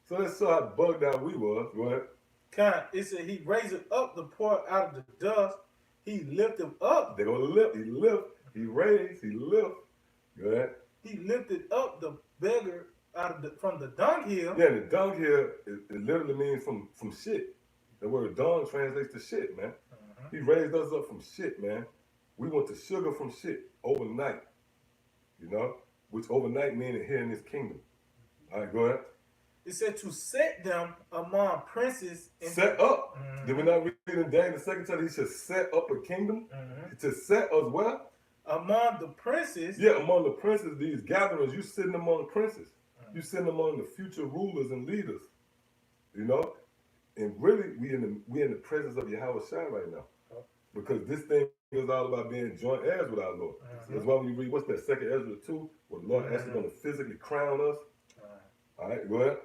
So let's show how bugged out we was. Go ahead. It said he raised up the poor out of the dust. He lifted up. They go to lift. He lift. He raised. He lift. Go ahead. He lifted up the beggar from the dunghill. Yeah, the dunghill, it literally means from shit. The word dung translates to shit, man. He raised us up from shit, man. We went to sugar from shit overnight. You know? Which overnight meaning here in this kingdom. All right, go ahead. It said to set them among princes. Set up. Did we not read in Daniel the second chapter? He should set up a kingdom to set us well. Among the princes. Yeah, among the princes, these gatherings, you sitting among princes. You sitting among the future rulers and leaders. You know? And really, we in the presence of Yahweh Shai right now. Because this thing is all about being joint heirs with our Lord. That's why when you read, what's that, 2nd Ezra 2, where the Lord actually going to physically crown us. All right, go ahead.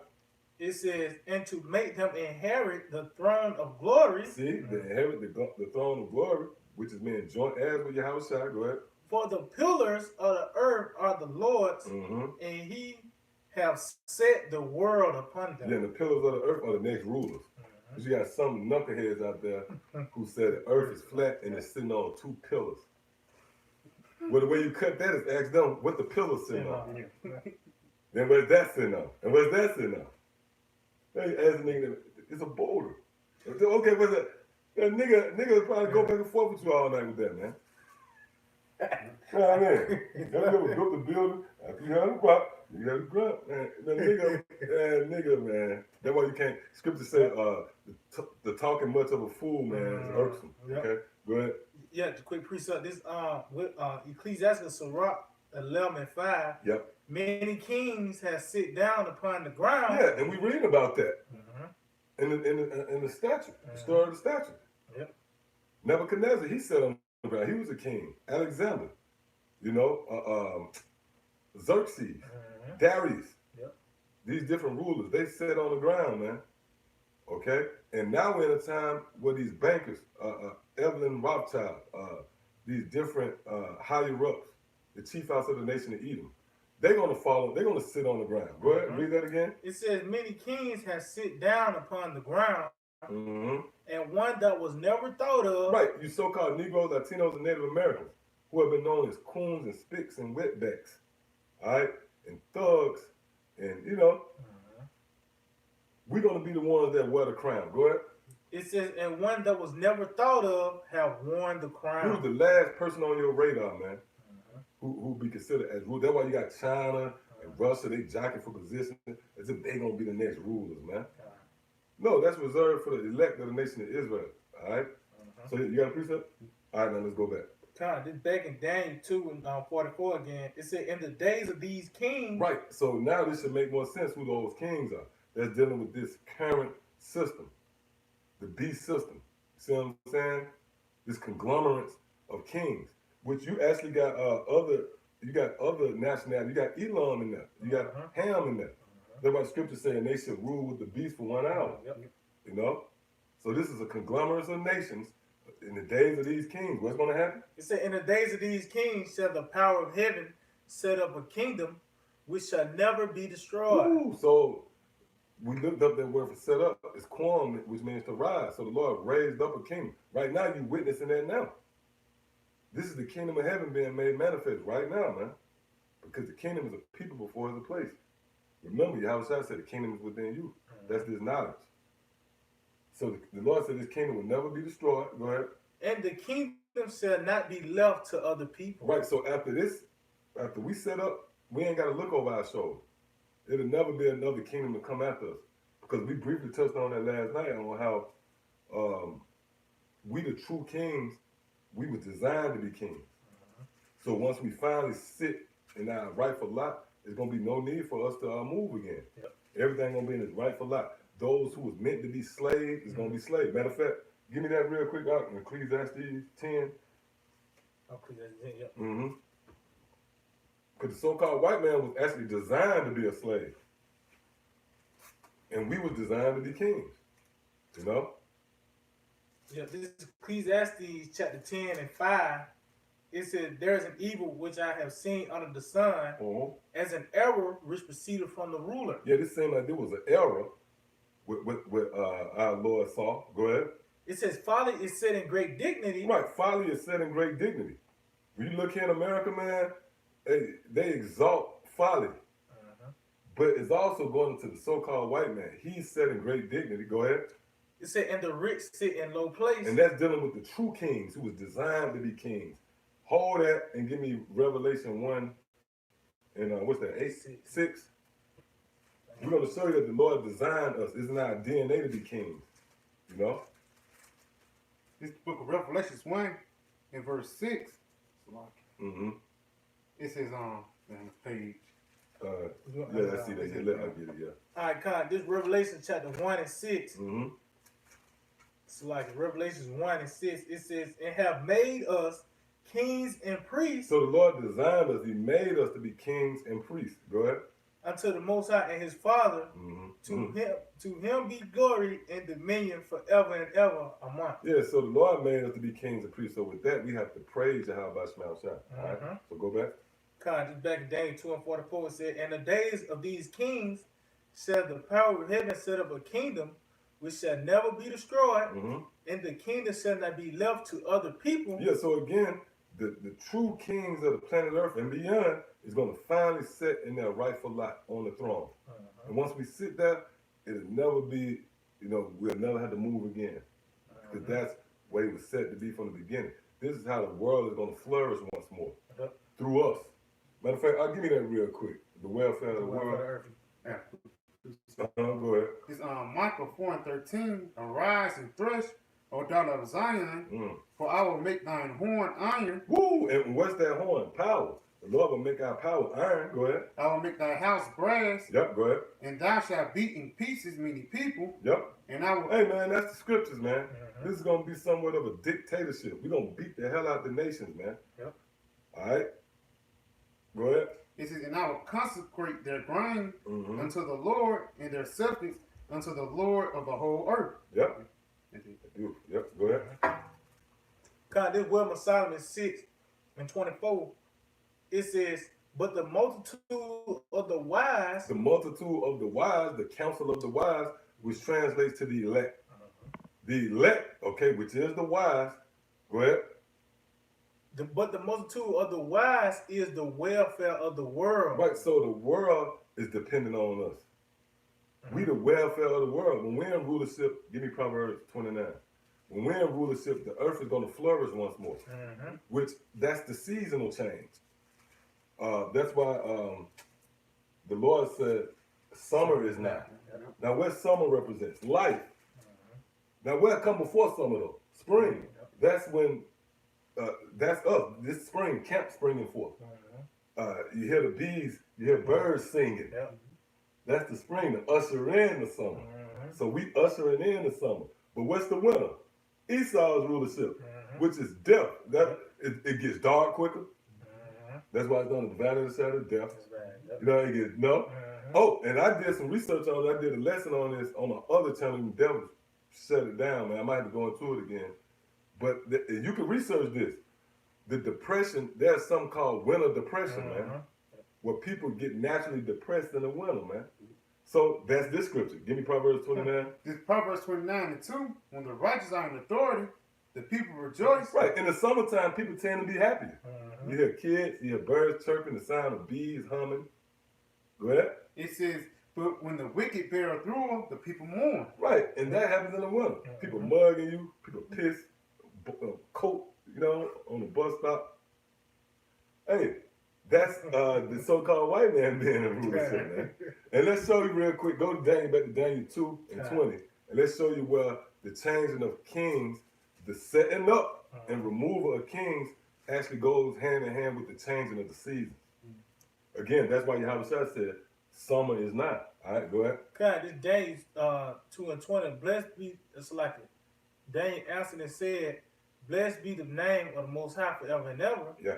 It says, and to make them inherit the throne of glory. See, they inherit the throne of glory, which is being joint heirs with Yahweh Shai. Go ahead. For the pillars of the earth are the Lord's, and he have set the world upon them. Yeah, and the pillars of the earth are the next rulers. Because you got some knuckleheads out there who said the earth is flat and it's sitting on 2 pillars. Well, the way you cut that is ask them what the pillars sitting on. Then where's that sitting on? And where's that sitting on? Hey, ask a nigga, it's a boulder. Okay, what's that? That nigga probably go back and forth with you all night with that, man. You know what I mean? You ever built the building, after you had a grunt, you got a grunt, man. The nigga, man. That's why you can't, scripture say, the talking much of a fool, man, is irksome. Okay, go ahead. Yeah, the quick precept, this, with Ecclesiastes Sirach 11:5. Yep. Many kings have sit down upon the ground. Yeah, and we read about that in the statute, the story of the statute. Yep. Nebuchadnezzar, he sat on the ground. He was a king. Alexander, you know, Xerxes, Darius. Yep. These different rulers, they sat on the ground, man. Okay, and now we're in a time where these bankers, Evelyn Rothschild, these different higher ups, the chief house of the nation of Edom. They're going to follow. They're going to sit on the ground. Go ahead, read that again. It says, many kings have sit down upon the ground, and one that was never thought of. Right, you so-called Negroes, Latinos, and Native Americans, who have been known as coons and spicks and wetbacks, all right, and thugs, and you know, we're going to be the ones that wear the crown. Go ahead. It says, and one that was never thought of have worn the crown. Who's the last person on your radar, man? Who be considered as rulers? That's why you got China and Russia. They jockeying for position as if they gonna be the next rulers, man. No, that's reserved for the elect of the nation of Israel. All right. So you got a precept? All right, now let's go back. This back in Daniel 2 and 44 again. It said, in the days of these kings. Right. So now this should make more sense who those kings are. That's dealing with this current system, the beast system. See what I'm saying? This conglomerate of kings. Which you actually got other nationalities. You got Elam in there. You got Ham in there. That's why the scripture saying they should rule with the beast for 1 hour. You know? So this is a conglomerate of nations. In the days of these kings, what's going to happen? It said, in the days of these kings shall the power of heaven set up a kingdom which shall never be destroyed. Ooh, so we looked up that word for set up. It's quam, which means to rise. So the Lord raised up a kingdom. Right now, you're witnessing that now. This is the kingdom of heaven being made manifest right now, man. Because the kingdom is a people before it's a place. Remember, Yahweh Shai said the kingdom is within you. That's this knowledge. So the Lord said this kingdom will never be destroyed. Go ahead. And the kingdom shall not be left to other people. Right, so after we set up, we ain't got to look over our shoulder. It'll never be another kingdom to come after us. Because we briefly touched on that last night on how we the true kings, we were designed to be kings. So once we finally sit in our rightful lot, there's going to be no need for us to move again. Everything going to be in its rightful lot. Those who was meant to be slaves is going to be slaves. Matter of fact, give me that real quick out in Ecclesiastes 10. Because the so-called white man was actually designed to be a slave. And we were designed to be kings. You know? Yeah, this is Ecclesiastes chapter 10 and 5. It said, there is an evil which I have seen under the sun, as an error which proceeded from the ruler. Yeah, this seemed like there was an error with our Lord saw. Go ahead. It says, folly is set in great dignity. Right, folly is set in great dignity. When you look here in America, man, they exalt folly. But it's also going to the so-called white man. He's set in great dignity. Go ahead. It said, and the rich sit in low place. And that's dealing with the true kings who was designed to be kings. Hold that and give me Revelation 1 and what's that, 6? We're going to show you that the Lord designed us. It's in our DNA to be kings. You know? This book of Revelations 1 in verse 6. Mm-hmm. It says on the page. Yeah, I see that. Yeah, I get it, yeah. All right, Con, this Revelation chapter 1 and 6. Mm-hmm. It's like Revelations 1 and 6. It says, and have made us kings and priests So the Lord designed us. He made us to be kings and priests. Go ahead. unto the Most High and his Father. Mm-hmm. To him be glory and dominion forever and ever. Amen. Yeah, so the Lord made us to be kings and priests. So with that, we have to praise Yahweh Shema Shah. All right? So go back. Con, just back in Daniel 2 and 44, it said, and the days of these kings shall the power of heaven set up a kingdom which shall never be destroyed, and the kingdom shall not be left to other people. Yeah, so again, the true kings of the planet Earth and beyond is going to finally sit in their rightful lot on the throne. And once we sit there, it'll never be, we'll never have to move again. Because that's where it was set to be from the beginning. This is how the world is going to flourish once more. Through us. Matter of fact, I'll give you that real quick. The welfare of the world. Go ahead. It's Micah 4 and 13. Arise and thresh, O daughter of Zion, for I will make thine horn iron. Woo! And what's that horn? Power. The Lord will make our power iron. Go ahead. I will make thy house brass. Yep, go ahead. And thou shalt beat in pieces many people. Yep. And I will. Hey, man, that's the scriptures, man. This is going to be somewhat of a dictatorship. We're going to beat the hell out the nations, man. Yep. All right? Go ahead. It says, and I will consecrate their grain unto the Lord, and their substance unto the Lord of the whole earth. Yep. Yep. Go ahead. God, this Wisdom of Solomon 6 and 24. It says, but the multitude of the wise. The multitude of the wise, the counsel of the wise, which translates to the elect. The elect, okay, which is the wise. Go ahead. But the multitude of the wise is the welfare of the world. Right, so the world is dependent on us. We the welfare of the world. When we're in rulership, give me Proverbs 29. When we're in rulership, the earth is going to flourish once more. Which, that's the seasonal change. That's why the Lord said, summer is now. Now, what summer represents? Life. Now, what come before summer, though? Spring. That's when, that's us. This spring, camp springing forth. You hear the bees, you hear birds singing. That's the spring, to usher in the summer. So we ushering in the summer. But what's the winter? Esau's rulership, which is death. It gets dark quicker. That's why it's done in the valley of the shadow of death. You know, it gets, Oh, and I did some research on it. I did a lesson on this on the other channel, and the devil shut it down, man. I might have to go into it again. But you can research this. The depression, there's something called winter depression, man. Where people get naturally depressed in the winter, man. So that's this scripture. Give me Proverbs 29. This Proverbs 29 and 2. When the righteous are in authority, the people rejoice. Right. In the summertime, people tend to be happy. You hear kids, you hear birds chirping, the sound of bees humming. Go ahead. It says, but when the wicked bear through, the people mourn. Right. And that happens in the winter. People mugging you, people piss, coat, on the bus stop. Hey, that's the so-called white man being in rulership, man. And let's show you real quick. Go to Daniel, back to Daniel 2 and 20. And let's show you where the changing of kings, the setting up and removal of kings actually goes hand in hand with the changing of the seasons. Again, that's why Yahweh Shah said, summer is not. All right, go ahead. God, this Daniel 2 and 20. Blessed be, it's like it. Daniel answered and said, blessed be the name of the Most High forever and ever. Yeah.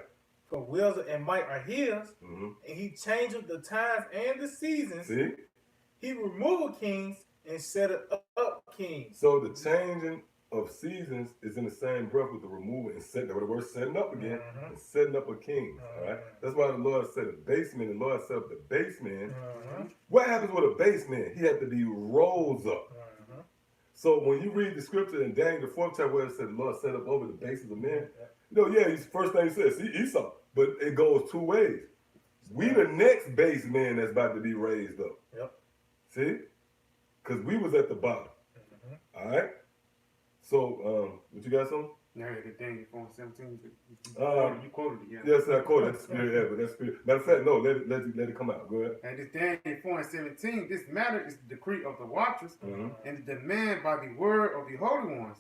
For wisdom and might are his, and he changeth the times and the seasons. See? He removed kings and set up kings. So the changing of seasons is in the same breath with the removal and setting up. The word setting up again and setting up a king. All right. That's why the Lord said a base man. The Lord set up the base man. What happens with a base man? He had to be rose up. So when you read the scripture in Daniel the 4th chapter where it said the Lord set up over the bases of men, he's first thing he says, see Esau. But it goes two ways. We the next base man that's about to be raised up. See? Because we was at the bottom. All right? So, what you got, something? Yeah, the Daniel 4:17. You quoted it, yeah. Yes, I quoted that spirit ever. That spirit. Matter of fact, no, let it come out. Go ahead. And this Daniel 4:17, this matter is the decree of the watchers and the demand by the word of the holy ones,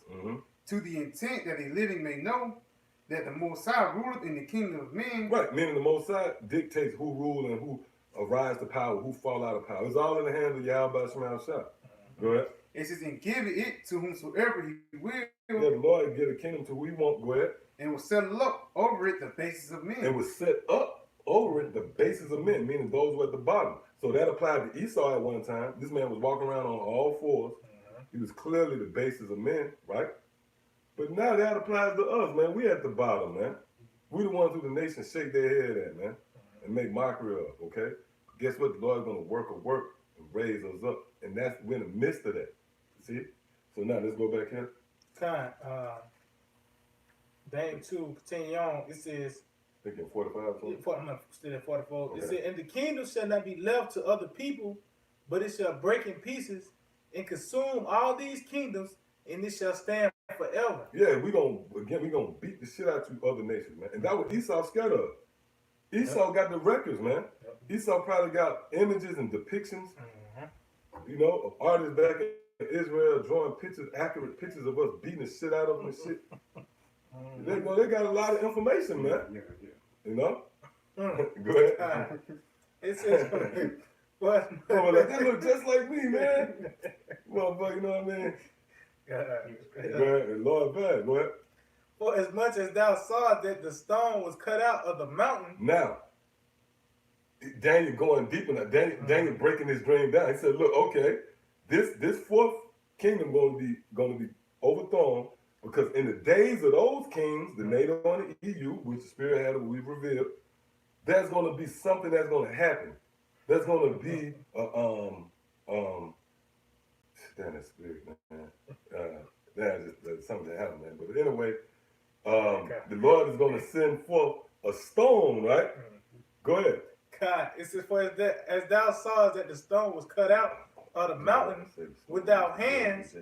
to the intent that a living may know that the Most High ruleth in the kingdom of men. Right, meaning the Most High dictates who rule and who arise to power, who fall out of power. It's all in the hands of Yahweh Shema Shah. Go ahead. It says, and give it to whomsoever he will. Yeah, the Lord give the kingdom to who he want. Go ahead. And will settle up over it the basis of men. And was set up over it the basis of men, meaning those who are at the bottom. So that applied to Esau at one time. This man was walking around on all fours. He was clearly the basis of men, right? But now that applies to us, man. We at the bottom, man. We the ones who the nation shake their head at, man, and make mockery of, okay? Guess what? The Lord's going to work and raise us up. And we're in the midst of that. See? So now let's go back here. Daniel 2, continue on. It says, Thinking 45 something? I'm still at 44. Okay. It said, and the kingdom shall not be left to other people, but it shall break in pieces and consume all these kingdoms, and it shall stand forever. Yeah, we gonna beat the shit out you other nations, man. And that was Esau scared of. Esau got the records, man. Esau probably got images and depictions, you know, of artists back in Israel drawing pictures, accurate pictures of us beating the shit out of them and shit. They got a lot of information, man. Yeah. You know? Go ahead. It says, but Oh, like, they look just like me, man. Motherfucker, you know what I mean? Go ahead. Lord bad, go ahead. for as much as thou sawest that the stone was cut out of the mountain. Now, Daniel going deep in that. Daniel breaking his dream down. He said, "Look, okay, this fourth kingdom going to be overthrown because in the days of those kings, the NATO and the EU, which the Spirit had, we revealed, there's going to be something that's going to happen. There's going to be damn that Spirit, man. That's something that happened, man. But anyway, the Lord is going to send forth a stone, right? Go ahead." God, it says, for as thou sawest that the stone was cut out of the mountain without hands,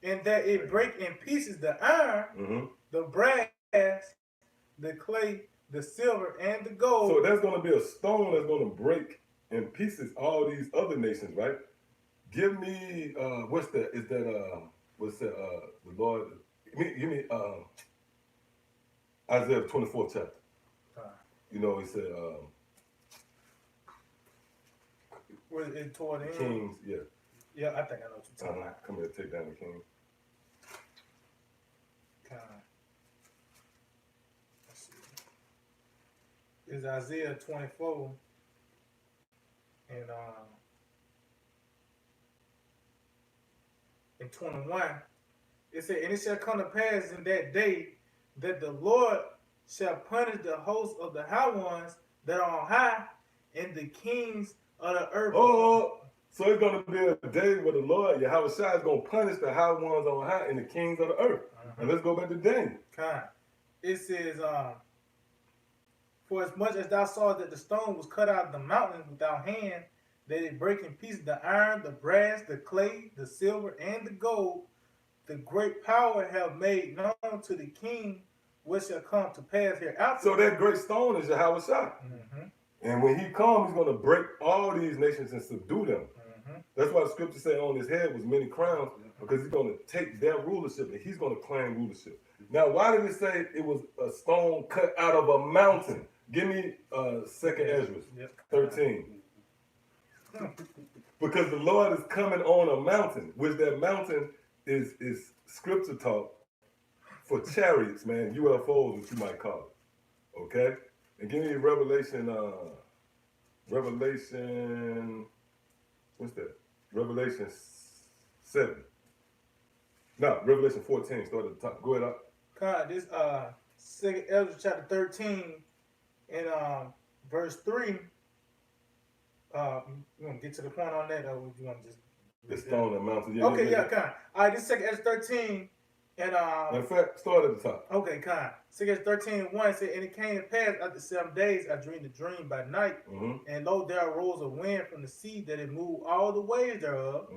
and that it break in pieces the iron, the brass, the clay, the silver, and the gold. So there's going to be a stone that's going to break in pieces all these other nations, right? Give me the Lord? Give me Isaiah 24th chapter. You know, he said. Was it toward the end? Kings, yeah. Yeah, I think I know what you're talking about. Come here, take down the king. God. Let's see. It's Isaiah 24. And 21. It said, and it shall come to pass in that day that the Lord shall punish the hosts of the high ones that are on high, and the kings of the earth. So it's going to be a day where the Lord, Yahweh Shai, is going to punish the high ones on high and the kings of the earth. And let's go back to Daniel. It says, for as much as thou sawest that the stone was cut out of the mountain without hand, that it break in pieces the iron, the brass, the clay, the silver, and the gold, the great power have made known to the king what shall come to pass hereafter. So that great stone is Yahweh Shai. And when he comes, he's going to break all these nations and subdue them. That's why the scripture say on his head was many crowns, because he's going to take their rulership and he's going to claim rulership. Now, why did it say it was a stone cut out of a mountain? Give me 2nd Ezra 13. Because the Lord is coming on a mountain, which that mountain is scripture talk for chariots, man, UFOs, what you might call it. Okay? And give me Revelation, what's that? Revelation 7. No, Revelation 14, start at the top. Go ahead up. God, this 2nd Ezra chapter 13 and verse 3. You want to get to the point on that, or you want to just... The stone that mountain. Yeah, okay, yeah, kind. All right, this 2nd Ezra 13 and... in fact, start at the top. Okay, kind. 2nd Ezra 13 and 1 said, and it came to pass after 7 days, I dreamed a dream by night, and lo, there arose a wind from the sea that it moved all the waves thereof,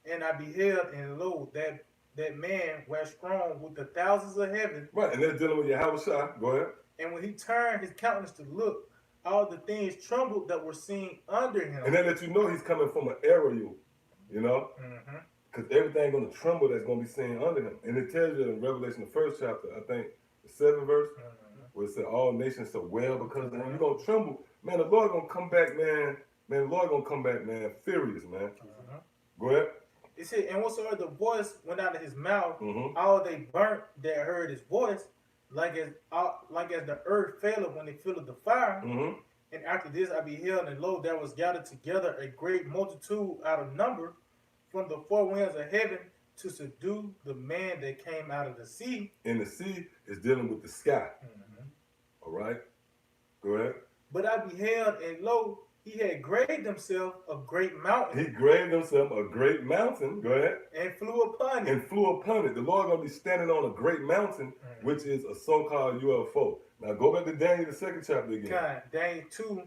and I beheld, and lo, that that man were strong with the thousands of heaven. Right, and they're dealing with Yahweh Shai. Go ahead. And when he turned his countenance to look, all the things trembled that were seen under him. And that let you know he's coming from an aerial, you know? Because everything going to tremble that's going to be seen under him. And it tells you in Revelation, the first chapter, I think, the 7th verse, where it said, all nations shall wail because of him. You're going to tremble. Man, the Lord going to come back, man. Man, the Lord going to come back, man, furious, man. Go ahead. It said, and whatsoever the voice went out of his mouth, all they burnt that heard his voice, like as the earth faileth when they filled the fire. And after this I beheld, and lo, there was gathered together a great multitude out of number from the four winds of heaven to subdue the man that came out of the sea. And the sea is dealing with the sky. All right? Go ahead. But I beheld, and lo, he had graved himself a great mountain. He graved himself a great mountain. Go ahead. And flew upon it. And flew upon it. The Lord going to be standing on a great mountain, which is a so-called UFO. Now go back to Daniel, the 2nd chapter again. Daniel 2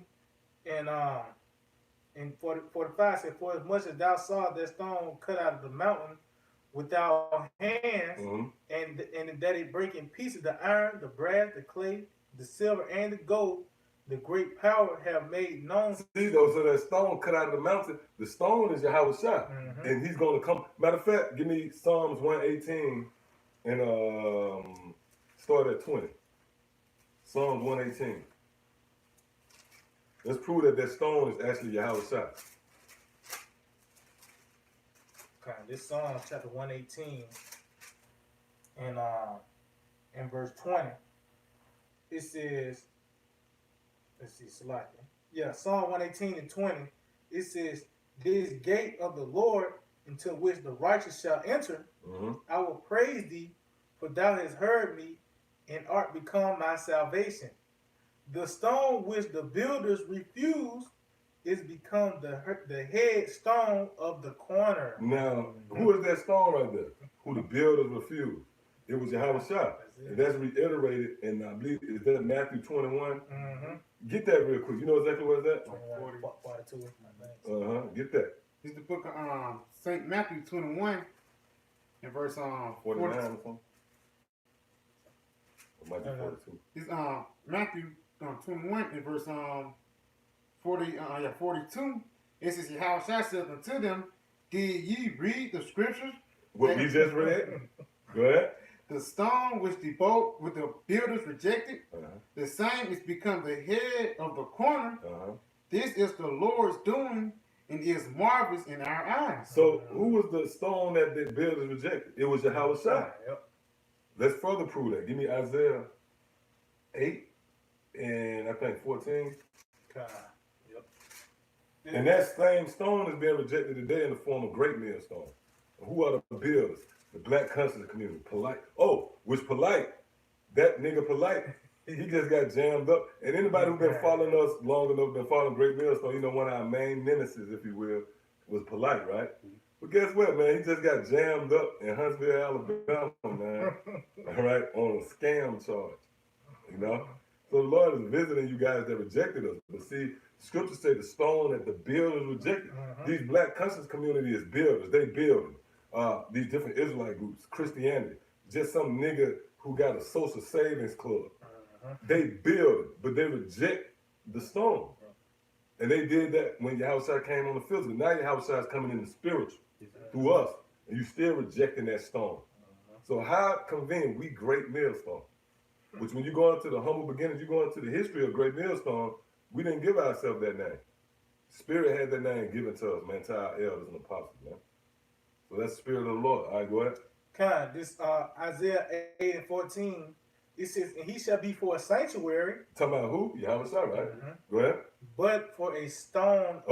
and 45 said, for as much as thou sawest that stone cut out of the mountain without hands, and that it break in pieces the iron, the brass, the clay, the silver, and the gold, the great power have made known. See, though, so that stone cut out of the mountain, the stone is Yahweh Shai. And he's going to come. Matter of fact, give me Psalms 118 and start at 20. Psalms 118. Let's prove that that stone is actually Yahweh Shai. Okay, this Psalm chapter 118 and in verse 20, it says, let's see, Salaki. Yeah, Psalm 118 and 20, it says, this gate of the Lord into which the righteous shall enter, I will praise thee, for thou hast heard me, and art become my salvation. The stone which the builders refused is become the head stone of the corner. Now, who is that stone right there? Who the builders refused? It was Yahweh Shai. And that's reiterated in, I believe, is that Matthew 21? Get that real quick. You know exactly what is that? 42. Get that. It's the book of St. Matthew 21 and verse 49 or something. It might be 42. It's Matthew 21 and verse 42. It says, Yahweh said unto them, did ye read the scriptures? What we just read? Go ahead. The stone which the builders rejected, the same is become the head of the corner. This is the Lord's doing, and is marvelous in our eyes. So who was the stone that the builders rejected? It was Yahweh Shai. Let's further prove that. Give me Isaiah 8 and I think 14. And that same stone is being rejected today in the form of great millstone. Who are the builders? The black conscious community. Polite. Oh, which Polite? That nigga Polite, he just got jammed up. And anybody who's been following us long enough, been following Great Millstone, you know one of our main nemesis, if you will, was Polite, right? But guess what, man? He just got jammed up in Huntsville, Alabama, man. All right, on a scam charge. You know? So the Lord is visiting you guys that rejected us. But see, scripture say the stone that the builders rejected. These black conscious community is builders. They building. These different Israelite groups, Christianity, just some nigga who got a social savings club. They build it, but they reject the stone. And they did that when Yahweh came on the physical. Now Yahweh is coming in the spiritual through us, and you still rejecting that stone. So how convenient we Great Millstone, which when you go into the humble beginnings, you go into the history of Great Millstone, we didn't give ourselves that name. Spirit had that name given to us, man, to our elders and apostles, man. So that's the Spirit of the Lord. All right, go ahead. This Isaiah 8 and 14, it says, and he shall be for a sanctuary. Talking about who? Yahweh Shai, right? Go ahead. But for a stone.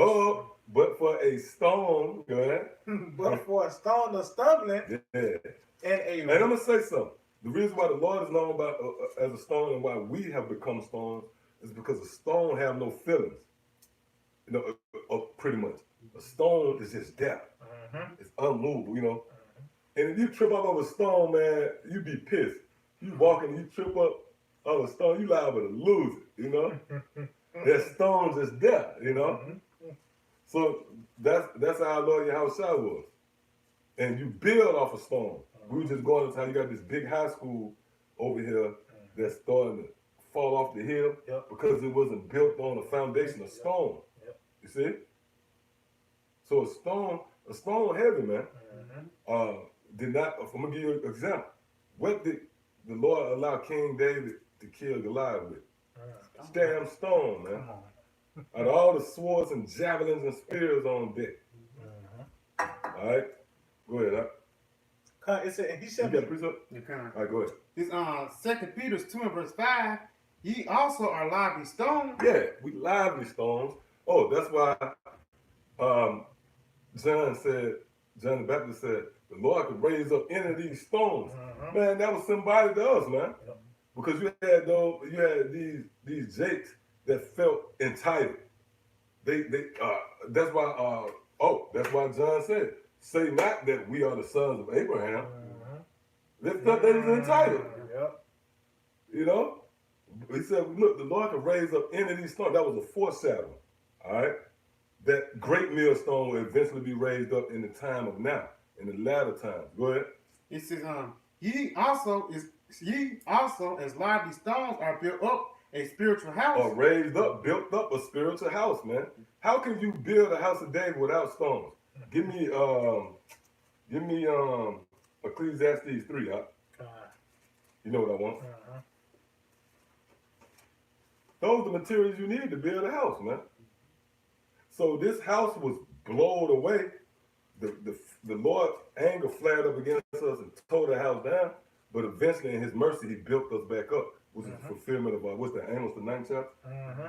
But for a stone, go ahead. But for a stone of stumbling. Yeah. And I'm going to say something. The reason why the Lord is known about as a stone and why we have become stones is because a stone have no feelings. You know, pretty much. A stone is just death. It's unmovable, you know. And if you trip up on a stone, man, you be pissed. You walking, you trip up on a stone, you liable to lose it, you know. That stone's just death, you know. So that's how our Lord Yahweh Shai was. And you build off a stone. We were just going to how you got this big high school over here that's starting to fall off the hill because it wasn't built on a foundation of stone. You see? So a stone heavy, man. Did not. I'm gonna give you an example. What did the Lord allow King David to kill Goliath with? Damn stone, man. Out of all the swords and javelins and spears on deck. All right, go ahead. It said, and he shall you got a precept? All right, go ahead. This 2 Peter 2 and verse 5. Ye also are lively stones. Yeah, we lively stones. Oh, that's why John the Baptist said, the Lord could raise up any of these stones. Man, that was symbolic to us, man. Because you had these jakes that felt entitled. That's why John said, say not that we are the sons of Abraham. They felt they was entitled. You know? He said, look, the Lord can raise up any of these stones. That was a foreshadowing. All right? That great millstone will eventually be raised up in the time of now, in the latter times. Go ahead. It says, ye also as lively stones are built up a spiritual house. Or raised up, built up a spiritual house, man. How can you build a house of David without stones? Give me Ecclesiastes 3, huh? You know what I want? Those are the materials you need to build a house, man. So this house was blown away. The Lord's anger flared up against us and tore the house down. But eventually, in His mercy, He built us back up, which is the fulfillment of what's that? Amos the 9th chapter.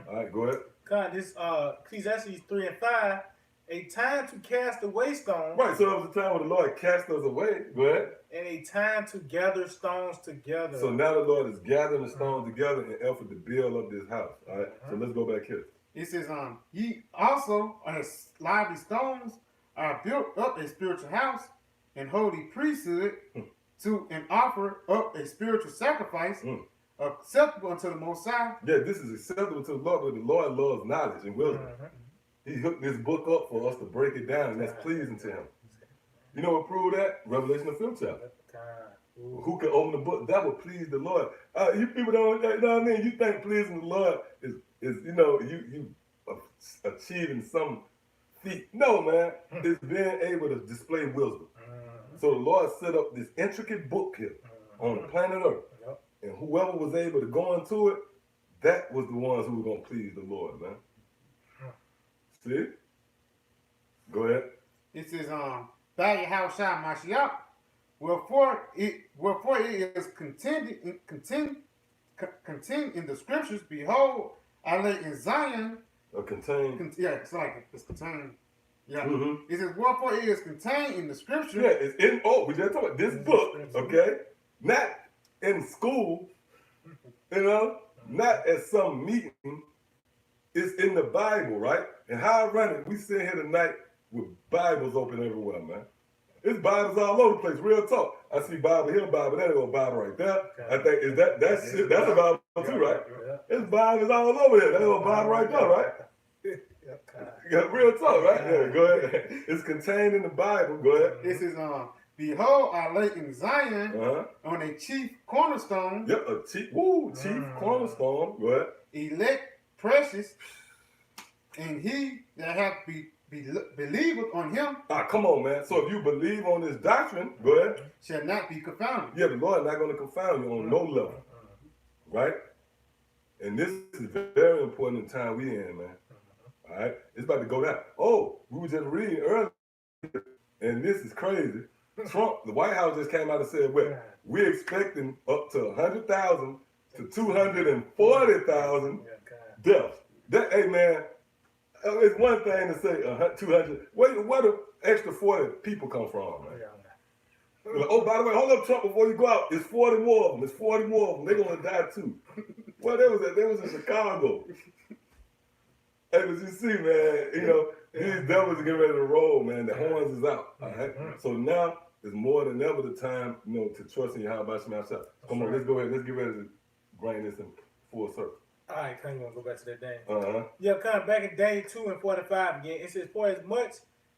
All right, go ahead. God, this Ecclesiastes 3 and 5. A time to cast away stones. Right, so it was a time when the Lord cast us away. Go ahead. And a time to gather stones together. So now the Lord is gathering the stones together in an effort to build up this house. All right, so let's go back here. It says, ye also as lively stones are built up a spiritual house and holy priesthood to and offer up a spiritual sacrifice acceptable unto the Most High. Yeah, this is acceptable to the Lord, but the Lord loves knowledge and wisdom. He hooked this book up for us to break it down, and that's pleasing to Him. You know what proved that? Revelation the 5th chapter. Who can open the book? That would please the Lord. You people don't, you know what I mean? You think pleasing the Lord is you achieving some feat. No, man. It's being able to display wisdom. So the Lord set up this intricate book here on the planet Earth. And whoever was able to go into it, that was the ones who were going to please the Lord, man. See? Go ahead. It says, by Yahushua Mashiach, wherefore it is contained in the scriptures, behold, I lay in Zion. Contained. It's contained. Yeah. It says, wherefore it is contained in the scripture. Yeah, it's in, we just talking about this book, okay? Not in school, not at some meeting. It's in the Bible, right? And how ironic, we sit here tonight with Bibles open everywhere, man. It's Bibles all over the place, real talk. I see Bible here, Bible there, go Bible right there. I think that's a Bible too, right? It's Bibles all over here. That's a Bible right there, right? Real talk, right? Yeah, go ahead. It's contained in the Bible. Go ahead. This is behold, I lay in Zion on a chief cornerstone. Yep, a chief cornerstone. Go ahead. Elect, precious, and he that hath believeth on Him. Come on, man. So if you believe on this doctrine, go ahead. Shall not be confounded. Yeah, the Lord is not going to confound you on no level, right? And this is very important in the time we in, man. All right, it's about to go down. Oh, we were just reading earlier, and this is crazy. Trump, the White House just came out and said, well, we're expecting up to 100,000 to 240,000 deaths. Hey, man, it's one thing to say 200. Where the extra 40 people come from, man? Like, oh, by the way, hold up, Trump, before you go out. It's 40 more of them. It's 40 more of them. They're going to die, too. Well, they was in Chicago. Hey, but you see, man, these devils are getting ready to roll, man. The horns is out, all right? So now is more than ever the time, to trust in Yahweh Shemashah. Come on, let's go ahead. Let's get ready to bring this in full circle. All right, come on, go back to that day. Uh-huh. Yeah, come back in day 2 and 45 again. It says, for as much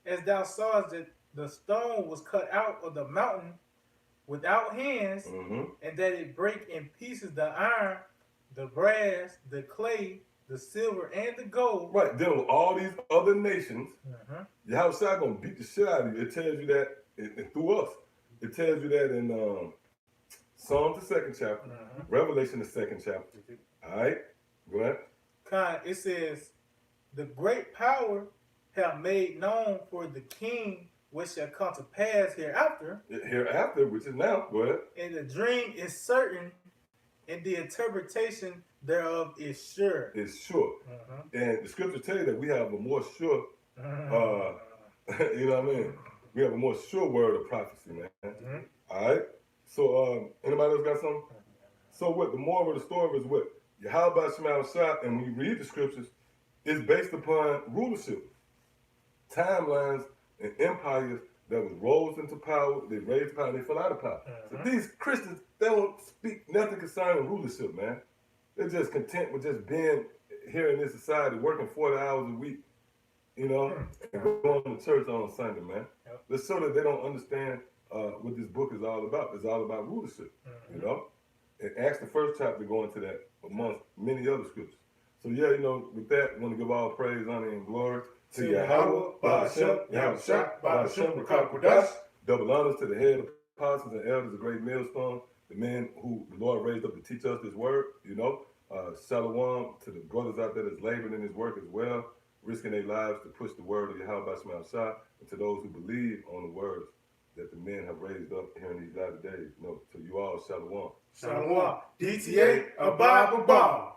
as thou sawest that the stone was cut out of the mountain, without hands, and that it break in pieces the iron, the brass, the clay, the silver, and the gold. Right, dealing with all these other nations. Yahushua gonna beat the shit out of you. It tells you that through us. It tells you that in Psalms the 2nd chapter, Revelation the 2nd chapter. All right, go ahead. It says, the great power have made known for the king what shall come to pass hereafter. Hereafter, which is now. Go ahead. And the dream is certain, and the interpretation thereof is sure. It's sure. And the scripture tell you that we have a more sure, you know what I mean? We have a more sure word of prophecy, man. All right? So, anybody else got something? So what, the moral of the story is what? Yahweh Shema Shah, and when you read the scriptures, it's based upon rulership. Timelines and empires that was rose into power, they raised power, and they fell out of power. So these Christians, they don't speak nothing concerning rulership, man. They're just content with just being here in this society, working 40 hours a week, you know, and going to church on Sunday, man. Let's show that they don't understand what this book is all about. It's all about rulership, you know. And Acts the 1st chapter go into that amongst many other scriptures. So yeah, you know, with that, I want to give all praise, honor, and glory to Yahweh, Ba'ashem, Yahushua, Ba'ashem, Rakah Kodash. Double honors to the head of apostles and elders, the great millstone, the men who the Lord raised up to teach us this word, you know. Shalom to the brothers out there that's laboring in his work as well, risking their lives to push the word of Yahweh Ba'ashem Shah, and to those who believe on the words that the men have raised up here in these latter days. You know, to you all, Shalom. Shalom. DTA, Abba, Abba.